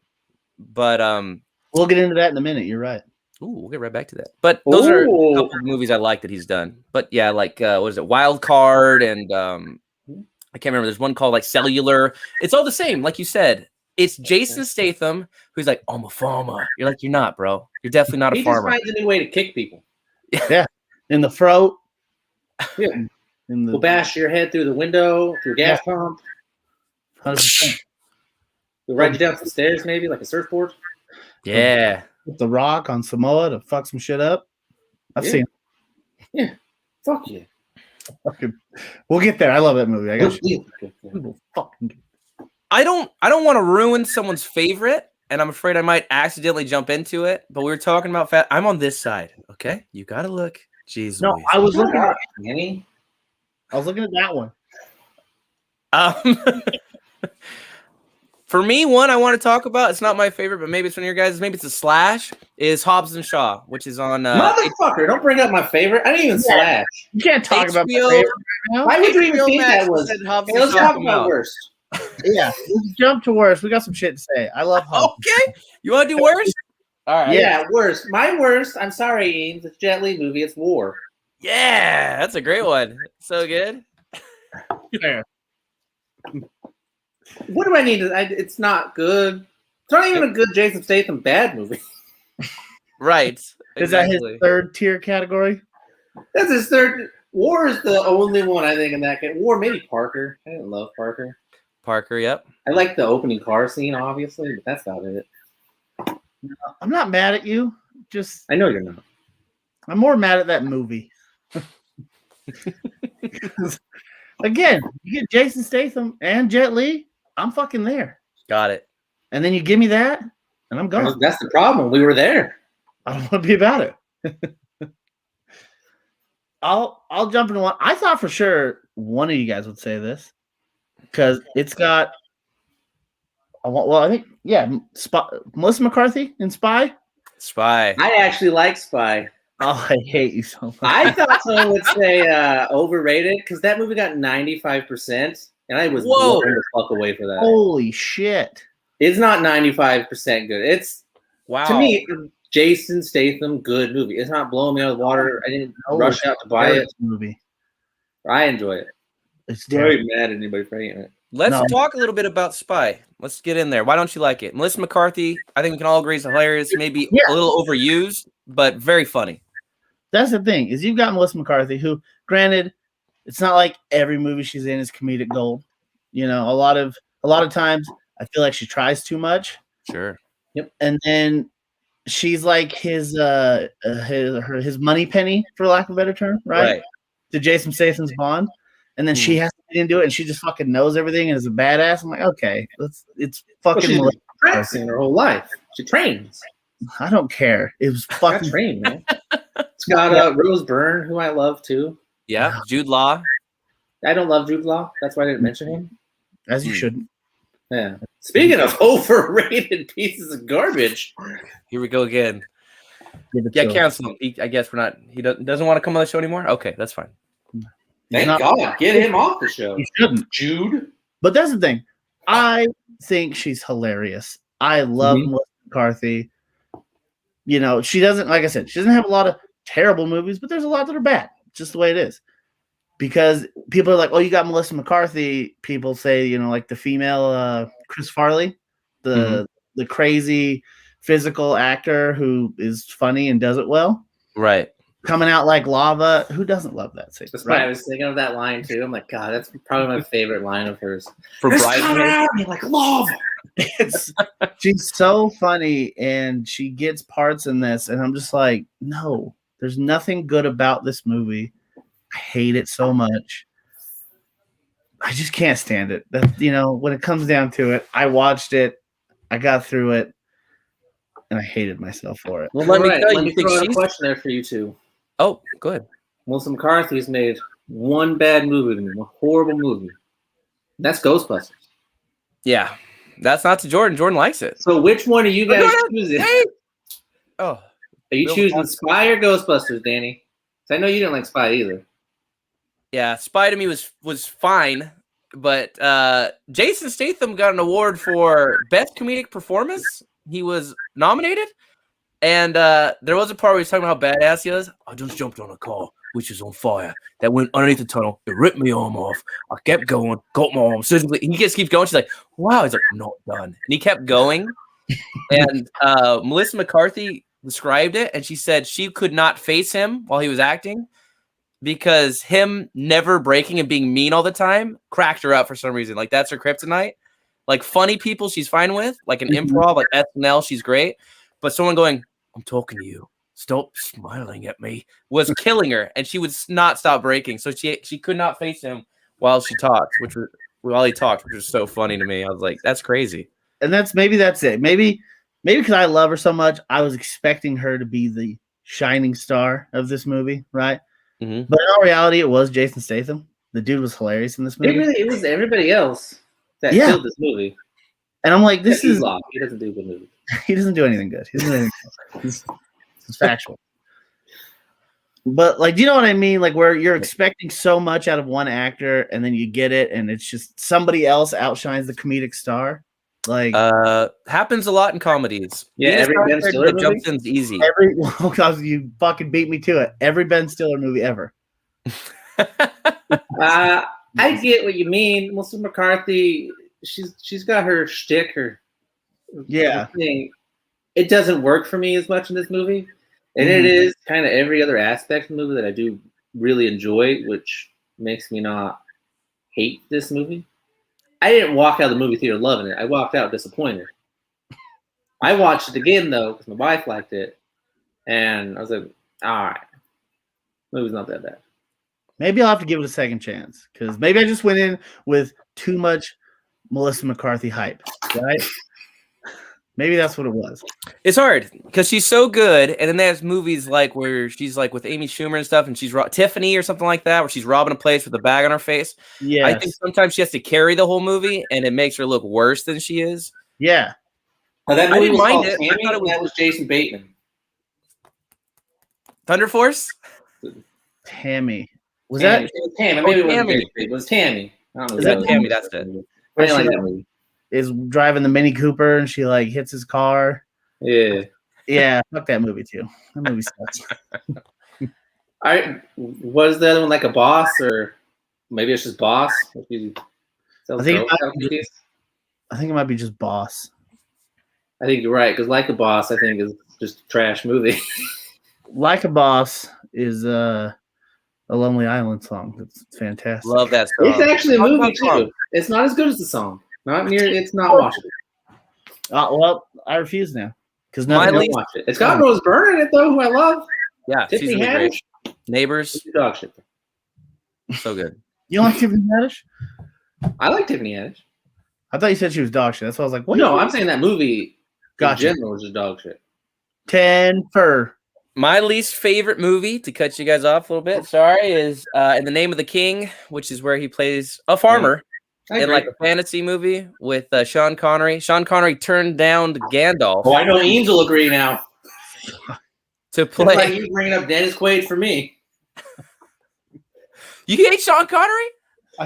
But we'll get into that in a minute. You're right. Ooh, we'll get right back to that. But those are a couple of movies I like that he's done. But yeah, like what is it? Wild Card and I can't remember. There's one called like Cellular. It's all the same, like you said. It's Jason Statham who's like, I'm a farmer. You're like, you're not, bro. You're definitely not a farmer. He just finds a new way to kick people. Yeah, in the throat. Yeah, we'll bash your head through the window, through a gas pump. 100%. We'll ride you down some stairs, maybe like a surfboard. Yeah. With the Rock on Samoa to fuck some shit up. I've seen it. Yeah. Fuck yeah. We'll get there. I love that movie. I got I don't want to ruin someone's favorite, and I'm afraid I might accidentally jump into it. But we were talking about fat. I'm on this side. Okay, you gotta look. Jeez. No, Louise. I was looking at Annie. I was looking at that one. For me, one I want to talk about. It's not my favorite, but maybe it's one of your guys'. Maybe it's a slash. Is Hobbs and Shaw, which is on. Motherfucker! Don't bring up my favorite. I didn't even slash. You can't talk about my favorite right now. Why would you even think that was? Hey, let's talk about worst. Yeah, let's jump to worst. We got some shit to say. I love Hobbs. Okay, you want to do worst? All right. Yeah, worst. My worst. I'm sorry, Eames. It's a Jet Li movie. It's War. Yeah, that's a great one. So good. Fair. What do I need to? It's not good. It's not even a good Jason Statham bad movie. Right. Is that his third tier category? That's his third. War is the only one I think in that category. War, maybe Parker. I didn't love Parker. Parker, yep. I like the opening car scene, obviously, but that's about it. I'm not mad at you. Just I know you're not. I'm more mad at that movie. Again, you get Jason Statham and Jet Li, I'm fucking there. Got it. And then you give me that, and I'm gone. That's the problem. We were there. I don't want to be about it. I'll jump into one. I thought for sure one of you guys would say this because it's got. Well, I think Melissa McCarthy in Spy. Spy. I actually like Spy. Oh, I hate you so much. I thought someone would say overrated because that movie got 95%, and I was blown the fuck away for that. Holy shit! It's not 95% good. It's to me, Jason Statham good movie. It's not blowing me out of the water. I didn't rush out to buy it. Movie. I enjoy it. It's very mad at anybody for hating it. Let's talk a little bit about Spy. Let's get in there. Why don't you like it? Melissa McCarthy, I think we can all agree is hilarious, maybe a little overused, but very funny. That's the thing, is you've got Melissa McCarthy, who, granted, it's not like every movie she's in is comedic gold. You know, a lot of times I feel like she tries too much. Sure. Yep. And then she's like his money penny, for lack of a better term, right? To Jason Statham's Bond. And then she has to get into it, and she just fucking knows everything and is a badass. I'm like, okay, it's fucking. She's practicing her whole life. She trains. I don't care. It was Got fucking trained, man. It's got Rose Byrne, who I love too. Yeah, Jude Law. I don't love Jude Law. That's why I didn't mention him. as you shouldn't. Yeah. Speaking of overrated pieces of garbage, Here we go again. Give it Yeah, to him. cancel him. I guess we're not. He doesn't want to come on the show anymore. Okay, that's fine. thank not- God, get him off the show. You shouldn't. Jude. But that's the thing. I think she's hilarious. I love Melissa McCarthy. You know, she doesn't, like I said, she doesn't have a lot of terrible movies, but there's a lot that are bad. Just the way it is. Because people are like, oh, you got Melissa McCarthy. People say, you know, like the female Chris Farley, the crazy physical actor who is funny and does it well. Right. Coming out like lava. Who doesn't love that scene? That's why I was thinking of that line too. I'm like, God, that's probably my favorite line of hers. For It's coming Bridesmaids. out of me like lava. She's so funny and she gets parts in this, and I'm just like, no, there's nothing good about this movie. I hate it so much. I just can't stand it. That, you know, when it comes down to it, I watched it, I got through it, and I hated myself for it. Well, let me tell Let you. me throw out a question there for you two. Oh, good. Melissa McCarthy's made one bad movie, one horrible movie. That's Ghostbusters. Yeah, that's not to Jordan. Jordan likes it. So which one are you guys choosing? Hey. Oh, Are you Bill choosing Cosby. Spy or Ghostbusters, Danny? 'Cause I know you didn't like Spy either. yeah. Spy to me was fine, but Jason Statham got an award for best comedic performance. He was nominated, and there was a part where he was talking about how badass he was. I just jumped on a car which is on fire that went underneath the tunnel. It ripped my arm off. I kept going, got my arm. Surgically, and he just keeps going. She's like, "Wow." He's like, "I'm not done," and he kept going. And Melissa McCarthy described it, and she said she could not face him while he was acting because him never breaking and being mean all the time cracked her up for some reason. Like that's her kryptonite. Like funny people, she's fine with. Like an improv, like SNL, she's great. But someone going, "I'm talking to you. Stop smiling at me," was killing her, and she would not stop breaking. So she could not face him while he talked, which was so funny to me. I was like, "That's crazy." And that's it. Maybe because I love her so much, I was expecting her to be the shining star of this movie, right? Mm-hmm. But in all reality, it was Jason Statham. The dude was hilarious in this movie. It was everybody else that killed this movie. And I'm like, this is he doesn't do good movies. he doesn't do anything good. He doesn't do anything good. It's factual. But like, do you know what I mean? Like where you're expecting so much out of one actor and then you get it and it's just somebody else outshines the comedic star. Like happens a lot in comedies. Yeah, every Ben Stiller movie jumps in's easy. Because you fucking beat me to it. Every Ben Stiller movie ever. I get what you mean. Melissa McCarthy, she's got her shtick, her thing. It doesn't work for me as much in this movie. And it is kind of every other aspect of the movie that I do really enjoy, which makes me not hate this movie. I didn't walk out of the movie theater loving it. I walked out disappointed. I watched it again, though, because my wife liked it. And I was like, all right. The movie's not that bad. Maybe I'll have to give it a second chance because maybe I just went in with too much Melissa McCarthy hype, right? Maybe that's what it was. It's hard because she's so good, and then there's movies like where she's like with Amy Schumer and stuff, and she's Tiffany or something like that, where she's robbing a place with a bag on her face. Yeah, I think sometimes she has to carry the whole movie, and it makes her look worse than she is. Yeah, that movie was called it. Tammy, that was Jason Bateman. Thunder Force. Tammy. Was Tammy. that? It was Tammy? Maybe it wasn't Tammy. Jason Bateman. It was Tammy. I don't know. Is that Tammy? That's it. I didn't like that movie. Is driving the Mini Cooper and she like hits his car. Yeah. Fuck that movie too. That movie sucks. Was the other one like a boss, or maybe it's just Boss? I think it might be just Boss. I think you're right, because Like a Boss, I think, is just a trash movie. Like a Boss is a Lonely Island song. It's fantastic. Love that song. It's actually a movie too. It's not as good as the song. It's not watchable. Well, I refuse now because I don't watch it. It's got Rose Byrne in it though, who I love. Yeah, Tiffany she's really Haddish. great. Neighbors, Dog shit. so good. You don't like Tiffany Haddish? I like Tiffany Haddish. I thought you said she was dog shit. That's why I was like, what? No, I'm saying that movie Gotcha. in general is just dog shit. 10 fur. My least favorite movie, to cut you guys off a little bit, sorry, is In the Name of the King, which is where he plays a farmer in like a fantasy movie with Sean Connery. Sean Connery turned down Gandalf. Oh, I know Eames will agree now. To play. It's like you bringing up Dennis Quaid for me. You hate Sean Connery?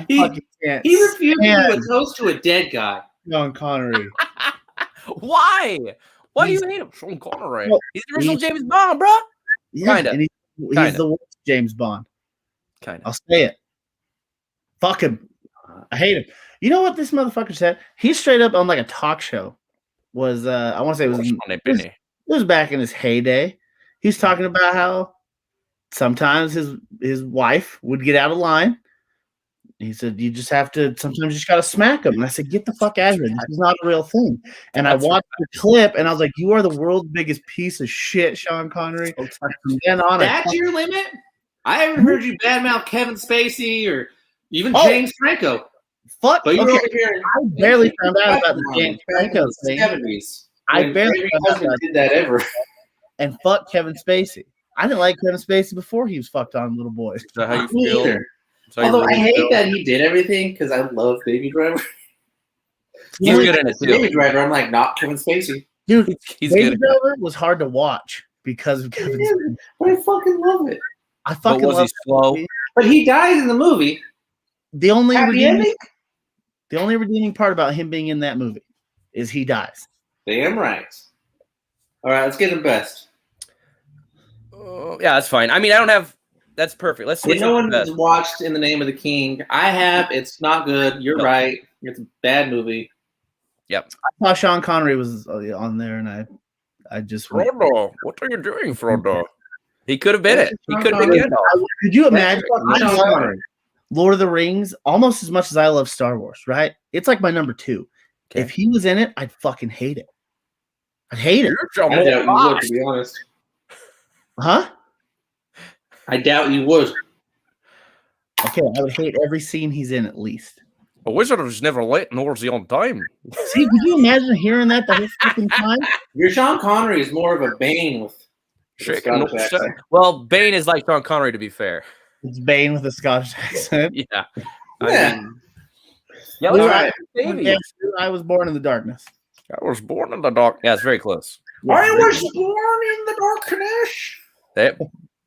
He refused to do a toast to a dead guy. Sean Connery. Why? Why do you hate him? Sean Connery. He's the original James Bond, bro. Yeah, kinda. And he's the worst James Bond. Kinda. I'll say it. Fuck him. I hate him. You know what this motherfucker said? He straight up on like a talk show. Was I want to say it was back in his heyday. He's talking about how sometimes his wife would get out of line. He said, you just have to, sometimes you just got to smack him. And I said, get the fuck out of here. This is not a real thing. And I watched the clip and I was like, you are the world's biggest piece of shit, Sean Connery. From then on, that's your limit? I haven't heard you badmouth Kevin Spacey or even James Franco. Fuck. But you're over here. I barely found out about the James Franco thing. 70s. I barely found out did that ever. And fuck Kevin Spacey. I didn't like Kevin Spacey before he was fucked on little boys. Is that how you feel? Either. Although I hate that he did everything because I love Baby Driver. He's good in it too. Baby Driver, I'm like, not Kevin Spacey. Dude, he's Baby good. Driver was hard to watch because of Kevin Spacey. But I fucking love it. I fucking love he slow? But he dies in the movie. The only redeeming part about him being in that movie is he dies. Damn right. All right, let's get him best. Yeah, that's fine. I mean, I don't have. That's perfect. Let's switch. No one has watched In the Name of the King. I have. It's not good. You're right. It's a bad movie. Yep. I saw Sean Connery was on there, and I just Frodo, what are you doing, Frodo? He could have been it. He could have been Gandalf. Could you imagine? Lord of the Rings, almost as much as I love Star Wars, right? It's like my number 2. Okay. If he was in it, I'd fucking hate it. I'd hate it. I doubt you would, to be honest. Huh? I doubt you would. Okay, I would hate every scene he's in at least. A wizard is never late, nor is he on time. See, could you imagine hearing that the whole fucking time? Your Sean Connery is more of a Bane with Scottish accent. Well, Bane is like Sean Connery, to be fair. It's Bane with a Scottish accent. Yeah. I was born in the darkness. I was born in the dark. Yeah, it's very close. I was born in the darkness.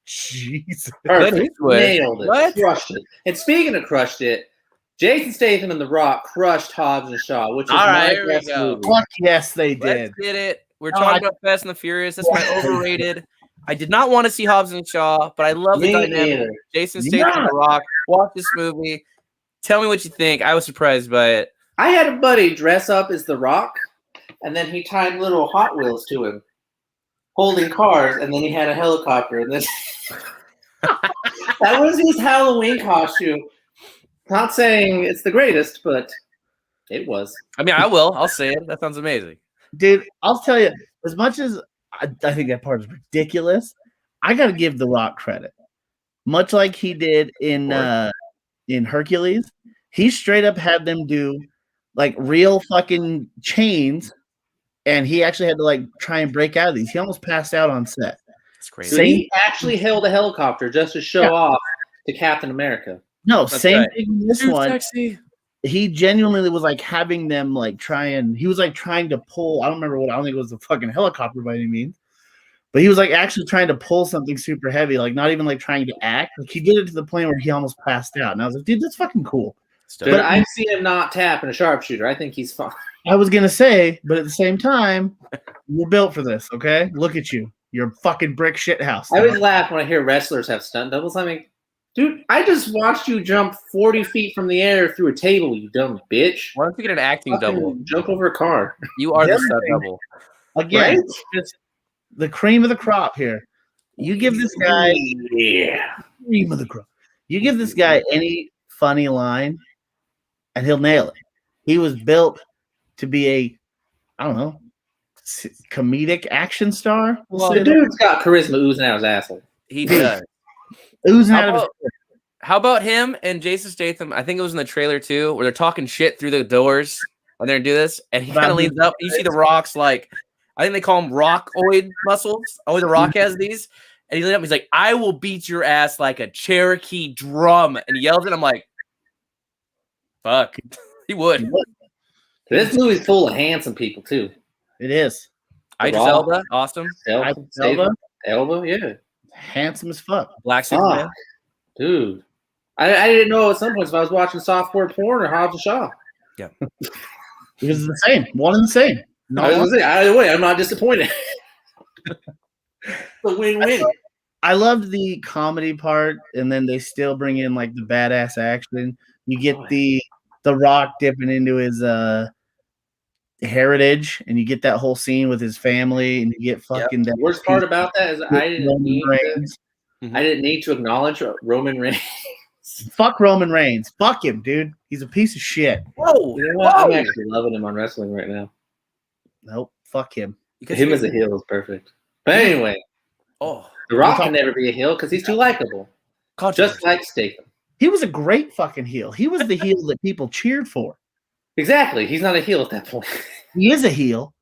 Jesus. Nailed it. What? Crushed it. And speaking of crushed it, Jason Statham and The Rock crushed Hobbs and Shaw, which is my best movie. Fuck yes, they did. Let's get it. We're talking about Fast and the Furious. That's my overrated. I did not want to see Hobbs and Shaw, but I love the dynamic. Jason Statham and The Rock. Watch this movie. Tell me what you think. I was surprised by it. I had a buddy dress up as The Rock, and then he tied little Hot Wheels to him, holding cars, and then he had a helicopter, and then that was his Halloween costume. Not saying it's the greatest, but it was. I mean, I'll say it. That sounds amazing. Dude, I'll tell you, as much as I think that part is ridiculous, I got to give The Rock credit. Much like he did in Hercules, he straight up had them do like real fucking chains, and he actually had to like try and break out of these. He almost passed out on set. That's crazy. So he actually held a helicopter just to show off to Captain America. No, that's same thing in this one. Sexy. He genuinely was like having them like he was like trying to pull. I don't think it was a fucking helicopter by any means, but he was like actually trying to pull something super heavy, like not even like trying to act. Like he did it to the point where he almost passed out. And I was like, dude, that's fucking cool. But I've seen him not tap in a sharpshooter. I think he's fine. I was gonna say, but at the same time, you're built for this, okay? Look at you. You're a fucking brick shit house. I always laugh when I hear wrestlers have stunt doubles. I mean, dude, I just watched you jump 40 feet from the air through a table, you dumb bitch. Why don't you get an acting double? Jump over a car. You are the stunt double. Again, it's the cream of the crop here. You give this guy cream of the crop. You give this guy any funny line, and he'll nail it. He was built to be comedic action star. Well, the dude's got charisma oozing out his asshole. He does. Oozing out of his. How about him and Jason Statham? I think it was in the trailer too, where they're talking shit through the doors and they're gonna do this, and he kind of leans up. You see the Rock's like, I think they call them rockoid muscles. Only The Rock has these. And he leaned up. He's like, "I will beat your ass like a Cherokee drum." And he yells it. I'm like, "Fuck." He would. This movie's full of handsome people too. It is. Idris Elba, awesome. Elba, yeah. Handsome as fuck. Black Superman. Dude. I didn't know at some point if I was watching softcore porn or Hobbs and Shaw. Yeah. Because it's the same. One and the same. I was going to say, either way, I'm not disappointed. It's a win-win. I loved the comedy part, and then they still bring in like the badass action. You get the Rock dipping into his heritage, and you get that whole scene with his family, and you get fucking. The worst part about that is I didn't need to acknowledge Roman Reigns. Fuck Roman Reigns. Fuck him, dude. He's a piece of shit. Whoa, you know what? I'm actually loving him on wrestling right now. Nope. Fuck him. Him as a heel is perfect. But anyway, The Rock can never be a heel because he's too likable. Just like Statham. He was a great fucking heel. He was the heel that people cheered for. Exactly. He's not a heel at that point. He is a heel.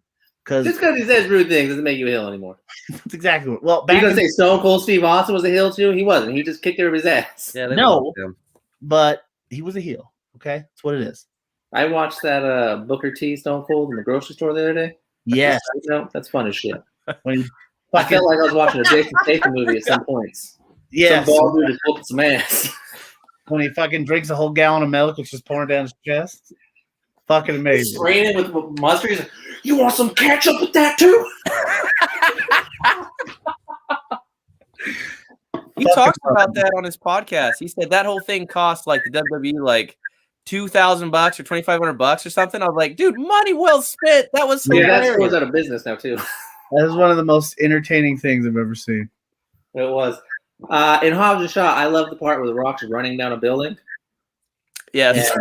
Just because he says rude things doesn't make you a heel anymore. That's exactly what. Well, you're going to say Stone Cold Steve Austin was a heel too? He wasn't. He just kicked everybody's ass. Yeah, no, but he was a heel. Okay? That's what it is. I watched that Booker T Stone Cold in the grocery store the other day. Yes. That's fun as shit. I felt like I was watching a Jason Statham movie at some points. Yeah. Some bald dude is whooping some ass. When he fucking drinks a whole gallon of milk, it's just pouring down his chest. Fucking amazing. Spraying it with mustard. He's like, "You want some ketchup with that too?" He talks about that on his podcast. He said that whole thing cost like the WWE like $2,000 or $2,500 or something. I was like, dude, money well spent. That was hilarious. That store's out of business now too. That is one of the most entertaining things I've ever seen. It was. In Hobbs and Shaw, I love the part where The Rock's running down a building. Yes.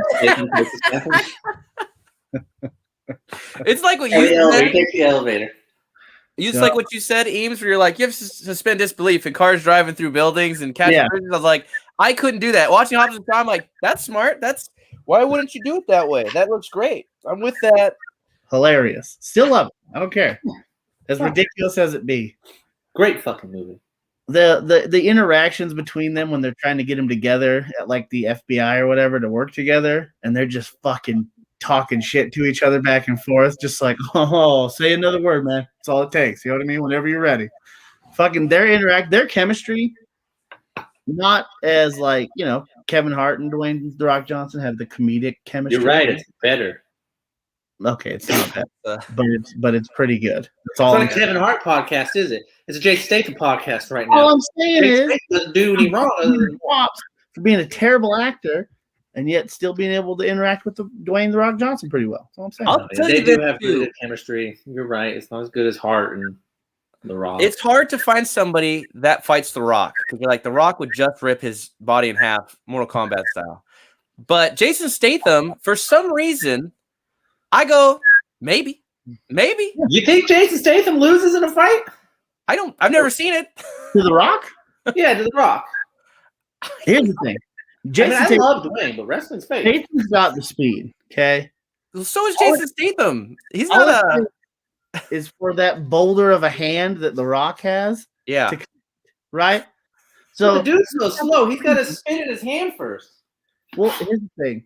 It's like what you said. He takes the elevator. It's like what you said, Eames, where you're like, you have to suspend disbelief in cars driving through buildings and catching bridges. I was like, I couldn't do that. Watching Hobbs and Shaw, I'm like, that's smart. Why wouldn't you do it that way? That looks great. I'm with that. Hilarious. Still love it. I don't care. As ridiculous as it be. Great fucking movie. The interactions between them when they're trying to get them together at like the FBI or whatever to work together, and they're just fucking talking shit to each other back and forth, just like, oh, say another word, man. That's all it takes. You know what I mean? Whenever you're ready. Fucking their chemistry, not as like, Kevin Hart and Dwayne The Rock Johnson have the comedic chemistry. You're right, it's better. Okay, it's not that, but it's pretty good. It's not a Kevin Hart podcast, is it? It's a Jason Statham podcast right now. All I'm saying is, doesn't do any wrong other than props for being a terrible actor and yet still being able to interact with Dwayne The Rock Johnson pretty well. That's all I'm saying. They do have good chemistry. You're right. It's not as good as Hart and The Rock. It's hard to find somebody that fights The Rock because like The Rock would just rip his body in half, Mortal Kombat style. But Jason Statham, for some reason, I go, maybe. You think Jason Statham loses in a fight? I've never seen it. To The Rock? Yeah, to The Rock. Here's the thing. I love Dwayne, but wrestling's fake. Jason's got the speed, okay? So is Jason Statham. He's not is for that boulder of a hand that The Rock has. Yeah. Right? So the dude's so slow. He's got to spin in his hand first. Well, here's the thing.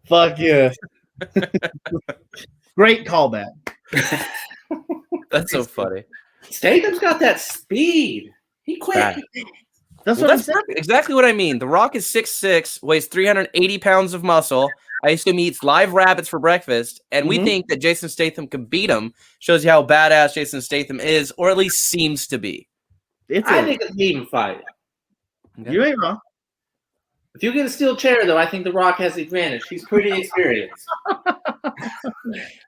Fuck yeah. Great callback. That's so funny. Statham's got that speed. He quit. That's what I'm saying. Exactly what I mean. The Rock is 6'6", weighs 380 pounds of muscle. I assume he eats live rabbits for breakfast, and we think that Jason Statham can beat him. Shows you how badass Jason Statham is, or at least seems to be. I think it's an even fight. Okay. You ain't wrong. If you get a steel chair, though, I think The Rock has the advantage. He's pretty experienced.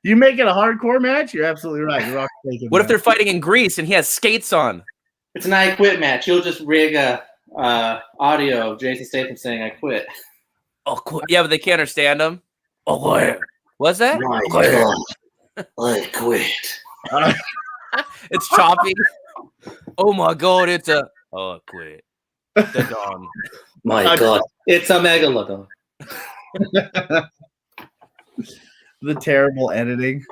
You make it a hardcore match? You're absolutely right. The Rock's what if they're fighting in Greece and he has skates on? It's an I quit match. You'll just rig a audio of Jason Statham saying I quit. Oh, quit. Yeah, but they can't understand him. Oh, what? What's that? I quit. It's choppy. Oh, my God. It's a... Oh, I quit. The dawn. My God. It's a megalodon. The terrible editing.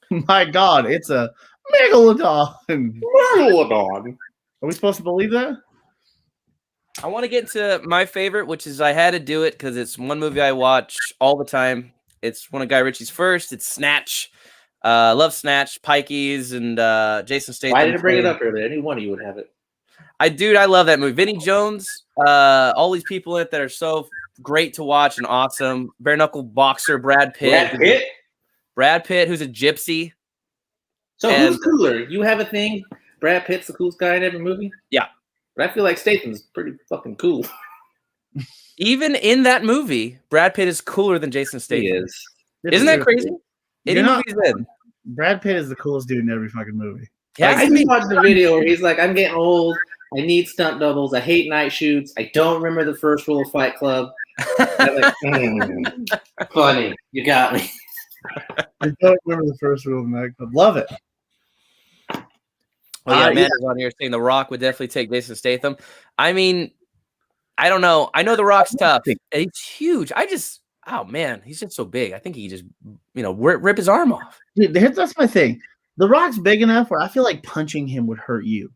My God, it's a megalodon. Megalodon. Are we supposed to believe that? I want to get to my favorite, which is I had to do it because it's one movie I watch all the time. It's one of Guy Ritchie's first. It's Snatch. Love Snatch, Pikeys, and Jason Statham. Why did I bring it up earlier? Any one of you would have it. I love that movie. Vinnie Jones, all these people in it that are so great to watch and awesome. Bare knuckle boxer Brad Pitt. Brad Pitt, who's a gypsy. So who's cooler? You have a thing. Brad Pitt's the coolest guy in every movie. Yeah, but I feel like Statham's pretty fucking cool. Even in that movie, Brad Pitt is cooler than Jason Statham. He is. Isn't that crazy? Any movie he's in. Brad Pitt is the coolest dude in every fucking movie. Yeah, I just watched the video where he's like, "I'm getting old. I need stunt doubles. I hate night shoots. I don't remember the first rule of Fight Club." I'm like, funny. You got me. I don't remember the first rule of Fight Club. Love it. Oh yeah, Matt is on here saying The Rock would definitely take Jason Statham. I mean, I don't know. I know The Rock's tough. He's huge. Oh man, he's just so big. I think he just, rip his arm off. Dude, that's my thing. The Rock's big enough where I feel like punching him would hurt you.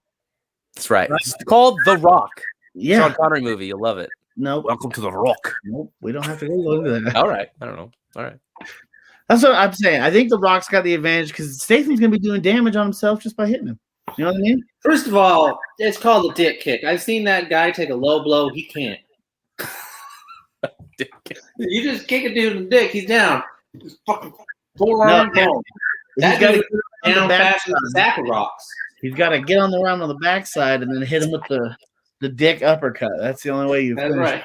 That's right. It's called The Rock. Yeah. Sean Connery movie. You'll love it. No. Welcome to The Rock. Nope. We don't have to go into that. All right. I don't know. All right. That's what I'm saying. I think The Rock's got the advantage because Statham's going to be doing damage on himself just by hitting him. You know what I mean? First of all, it's called a dick kick. I've seen that guy take a low blow. He can't. You just kick a dude in the dick, he's down. Just fucking forearm down. That dude down fast as a sack of rocks. He's got to get on the round on the backside and then hit him with the dick uppercut. That's the only way you. That's right.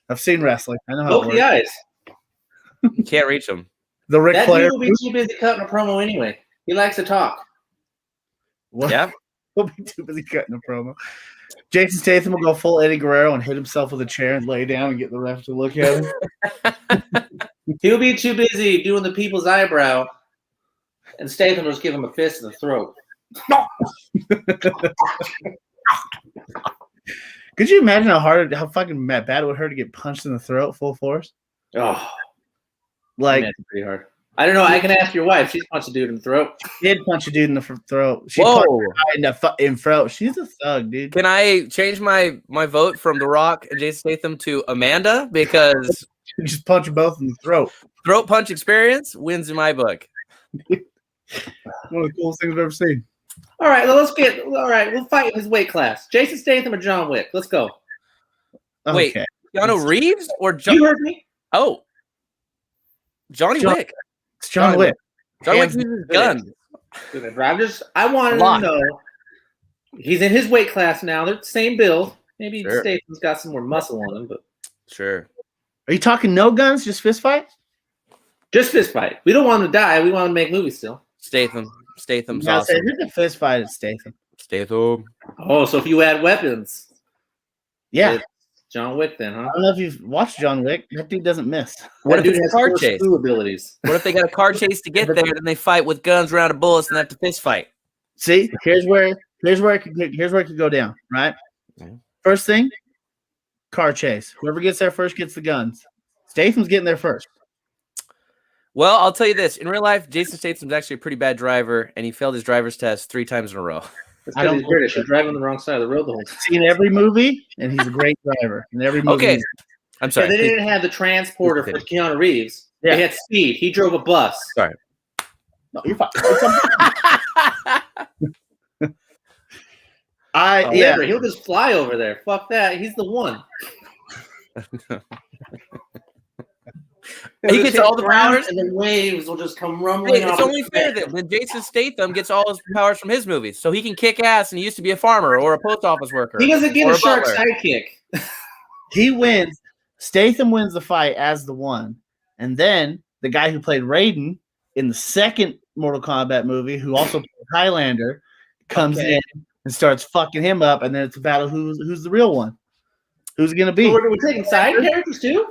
I've seen wrestling. I know how Both it works. the eyes. You can't reach him. The Ric Flair. Dude will be too busy cutting a promo anyway. He likes to talk. What? Yeah. He'll be too busy cutting a promo. Jason Statham will go full Eddie Guerrero and hit himself with a chair and lay down and get the ref to look at him. He'll be too busy doing the people's eyebrow, and Statham will just give him a fist in the throat. Could you imagine how fucking bad it would hurt to get punched in the throat full force? Oh, like that's pretty hard. I don't know. I can ask your wife. She's punched a dude in the throat. She did punch a dude in the throat. She Whoa. punched a guy in throat. She's a thug, dude. Can I change my vote from The Rock and Jason Statham to Amanda? Because just punch them both in the throat. Throat punch experience wins in my book. One of the coolest things I've ever seen. All right, we'll fight in his weight class. Jason Statham or John Wick? Let's go. Wait, Okay. Keanu Reeves or John? You heard me. Oh, Johnny Wick. It's John Wick. John Wick uses guns. I wanted to know. He's in his weight class now. They're the same build. Maybe Statham's got some more muscle on him, but sure. Are you talking no guns, just fist fight? Just fist fight. We don't want him to die. We want him to make movies still. Statham's Yeah, awesome. hit the fist fight at Statham. Statham. Oh, so if you add weapons, Yeah. it's John Wick then, huh? I don't know if you've watched John Wick. That dude doesn't miss. What if dude it's a has car force chase? through abilities? What if they got a car chase to get there, then they fight with guns, round of bullets, and they have to fist fight? See, here's where it could go down, right? Mhm. First thing, car chase. Whoever gets there first gets the guns. Statham's getting there first. Well, I'll tell you this. In real life, Jason Statham's actually a pretty bad driver, and he failed his driver's test 3 times in a row. I don't. He's British. He's driving on the wrong side of the road the whole time. Seen every movie, and he's a great driver. In every movie. Okay. I'm sorry. Yeah, they didn't have the transporter for Keanu Reeves. Yeah. They had speed. He drove a bus. Sorry. No, you're fine. He'll just fly over there. Fuck that. He's the one. He gets all the powers, and then waves will just come rumbling. Hey, it's only fair that when Jason Statham gets all his powers from his movies, so he can kick ass and he used to be a farmer or a post office worker. He doesn't get or a shark butler. sidekick. He wins. Statham wins the fight as the one. And then the guy who played Raiden in the second Mortal Kombat movie, who also played Highlander, comes in and starts fucking him up. And then it's a battle who's the real one. Who's it going to be? So we're taking side characters too?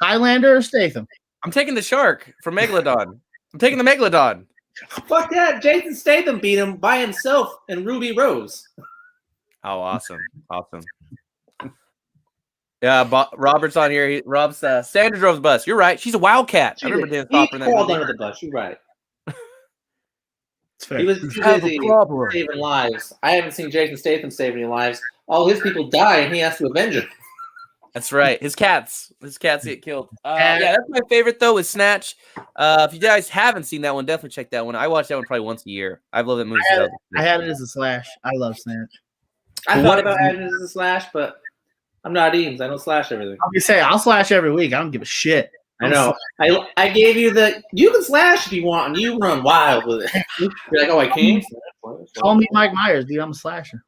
Highlander or Statham? I'm taking the shark from Megalodon. I'm taking the Megalodon. Fuck that. Jason Statham beat him by himself in Ruby Rose. Oh, awesome. Awesome. Yeah, Robert's on here. Rob's Sandra drove the bus. You're right. She's a wildcat. I remember Dan Stopper in that crawled movie. under the bus. You're right. It's fair. He was busy saving lives. I haven't seen Jason Statham save any lives. All his people die, and he has to avenge it. That's right. His cats get killed. Yeah, that's my favorite though. Is Snatch. If you guys haven't seen that one, definitely check that one. I watch that one probably once a year. I've loved that movie. I had it as a slash. I love Snatch. I thought about adding it as a slash, but I'm not Eames. I don't slash everything. I'll just say I'll slash every week. I don't give a shit. I know. I gave you you can slash if you want, and you run wild with it. You're like, oh, I can't. Call me Mike Myers, dude. I'm a slasher.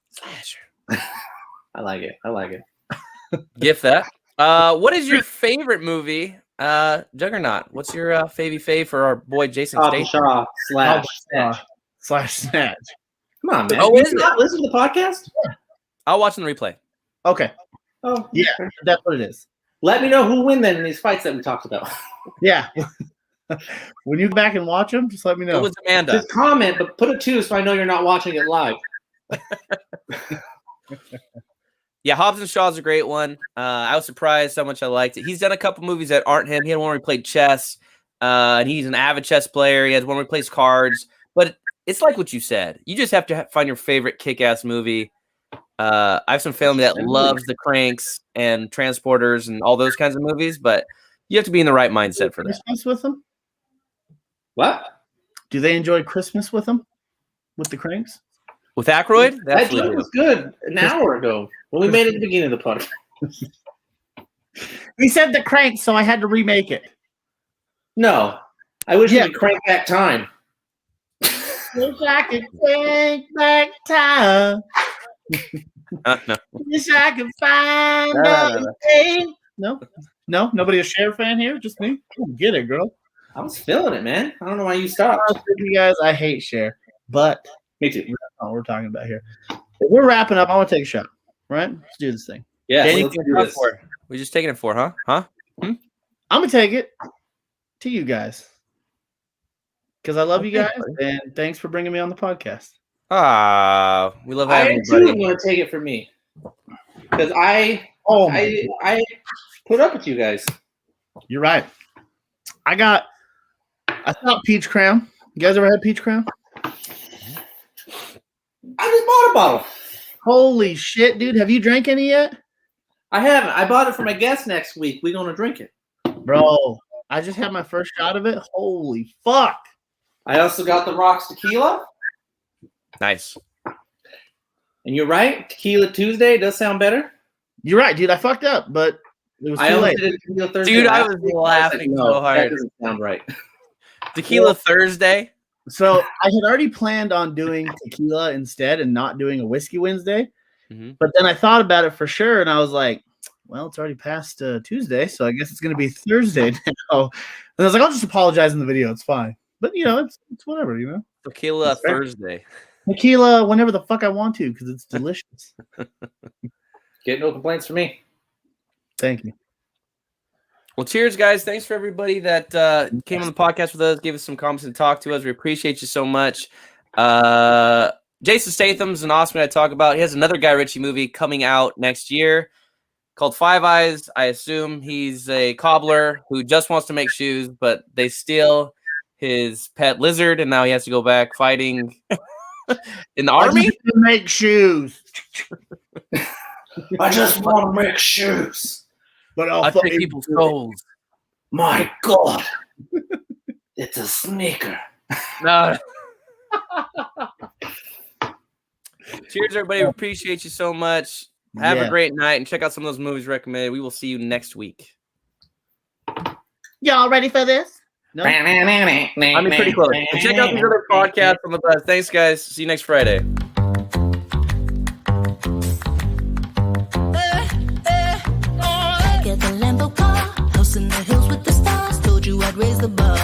I like it. Gift that. What is your favorite movie? Juggernaut. What's your fave for our boy Jason Statham? Shaw Slash Snatch. Come on, man. Oh, is it? Not listen to the podcast? Yeah. I'll watch in the replay. Okay. Oh, yeah, that's what it is. Let me know who win then in these fights that we talked about. Yeah. When you go back and watch them, just let me know. It was Amanda. Just comment, but put a 2 so I know you're not watching it live. Yeah, Hobbs and Shaw's a great one. I was surprised how much I liked it. He's done a couple movies that aren't him. He had one where he played chess, and he's an avid chess player. He has one where he plays cards. But it's like what you said. You just have to find your favorite kick-ass movie. I have some family that loves The Cranks and Transporters and all those kinds of movies, but you have to be in the right mindset for that. Christmas with them? What? Do they enjoy Christmas with them? With the Cranks? With Aykroyd? That joke was good an hour ago when we made it at the beginning of the podcast. We said The Cranks, so I had to remake it. No. I wish we could crank back time. Wish I could crank back time. No. Wish I could find out. No, nobody a Cher fan here? Just me? Get it, girl. I was feeling it, man. I don't know why you stopped. You guys, I hate Cher, but me too. That's not what we're talking about here. If we're wrapping up, I want to take a shot. Right? Let's do this thing. Yeah, let's do this. We're just taking it for, huh? I'm gonna take it to you guys because I love you guys, and thanks for bringing me on the podcast. We love having you, buddy. I'm gonna take it for me because I put up with you guys. You're right. I thought Peach Crown. You guys ever had Peach Crown? I just bought a bottle. Holy shit, dude. Have you drank any yet? I haven't. I bought it for my guest next week. We're going to drink it. Bro, I just had my first shot of it. Holy fuck. I also got the Rocks Tequila. Nice. And you're right. Tequila Tuesday does sound better. You're right, dude. I fucked up, but it was too late. Tequila Thursday. Dude, I was laughing so hard. That doesn't sound right. Tequila Thursday. So I had already planned on doing tequila instead and not doing a whiskey Wednesday. Mm-hmm. But then I thought about it for sure, and I was like, well, it's already past Tuesday, so I guess it's going to be Thursday now. And I was like, I'll just apologize in the video. It's fine. But, it's whatever, Tequila Thursday. Tequila whenever the fuck I want to because it's delicious. Get no complaints from me. Thank you. Well, cheers, guys. Thanks for everybody that came on the podcast with us, gave us some comments and talked to us. We appreciate you so much. Jason Statham's an awesome guy to talk about. He has another Guy Ritchie movie coming out next year called Five Eyes. I assume he's a cobbler who just wants to make shoes, but they steal his pet lizard, and now he has to go back fighting in the army to make shoes. I just want to make shoes. But I'll take people's souls. My God. It's a sneaker. No. Cheers, everybody. We appreciate you so much. Have a great night and check out some of those movies recommended. We will see you next week. Y'all ready for this? No. I mean, pretty close. And check out these other podcasts on the bus. Thanks, guys. See you next Friday. Get the Lambo car, house in the hills with the stars. Told you I'd raise the bar.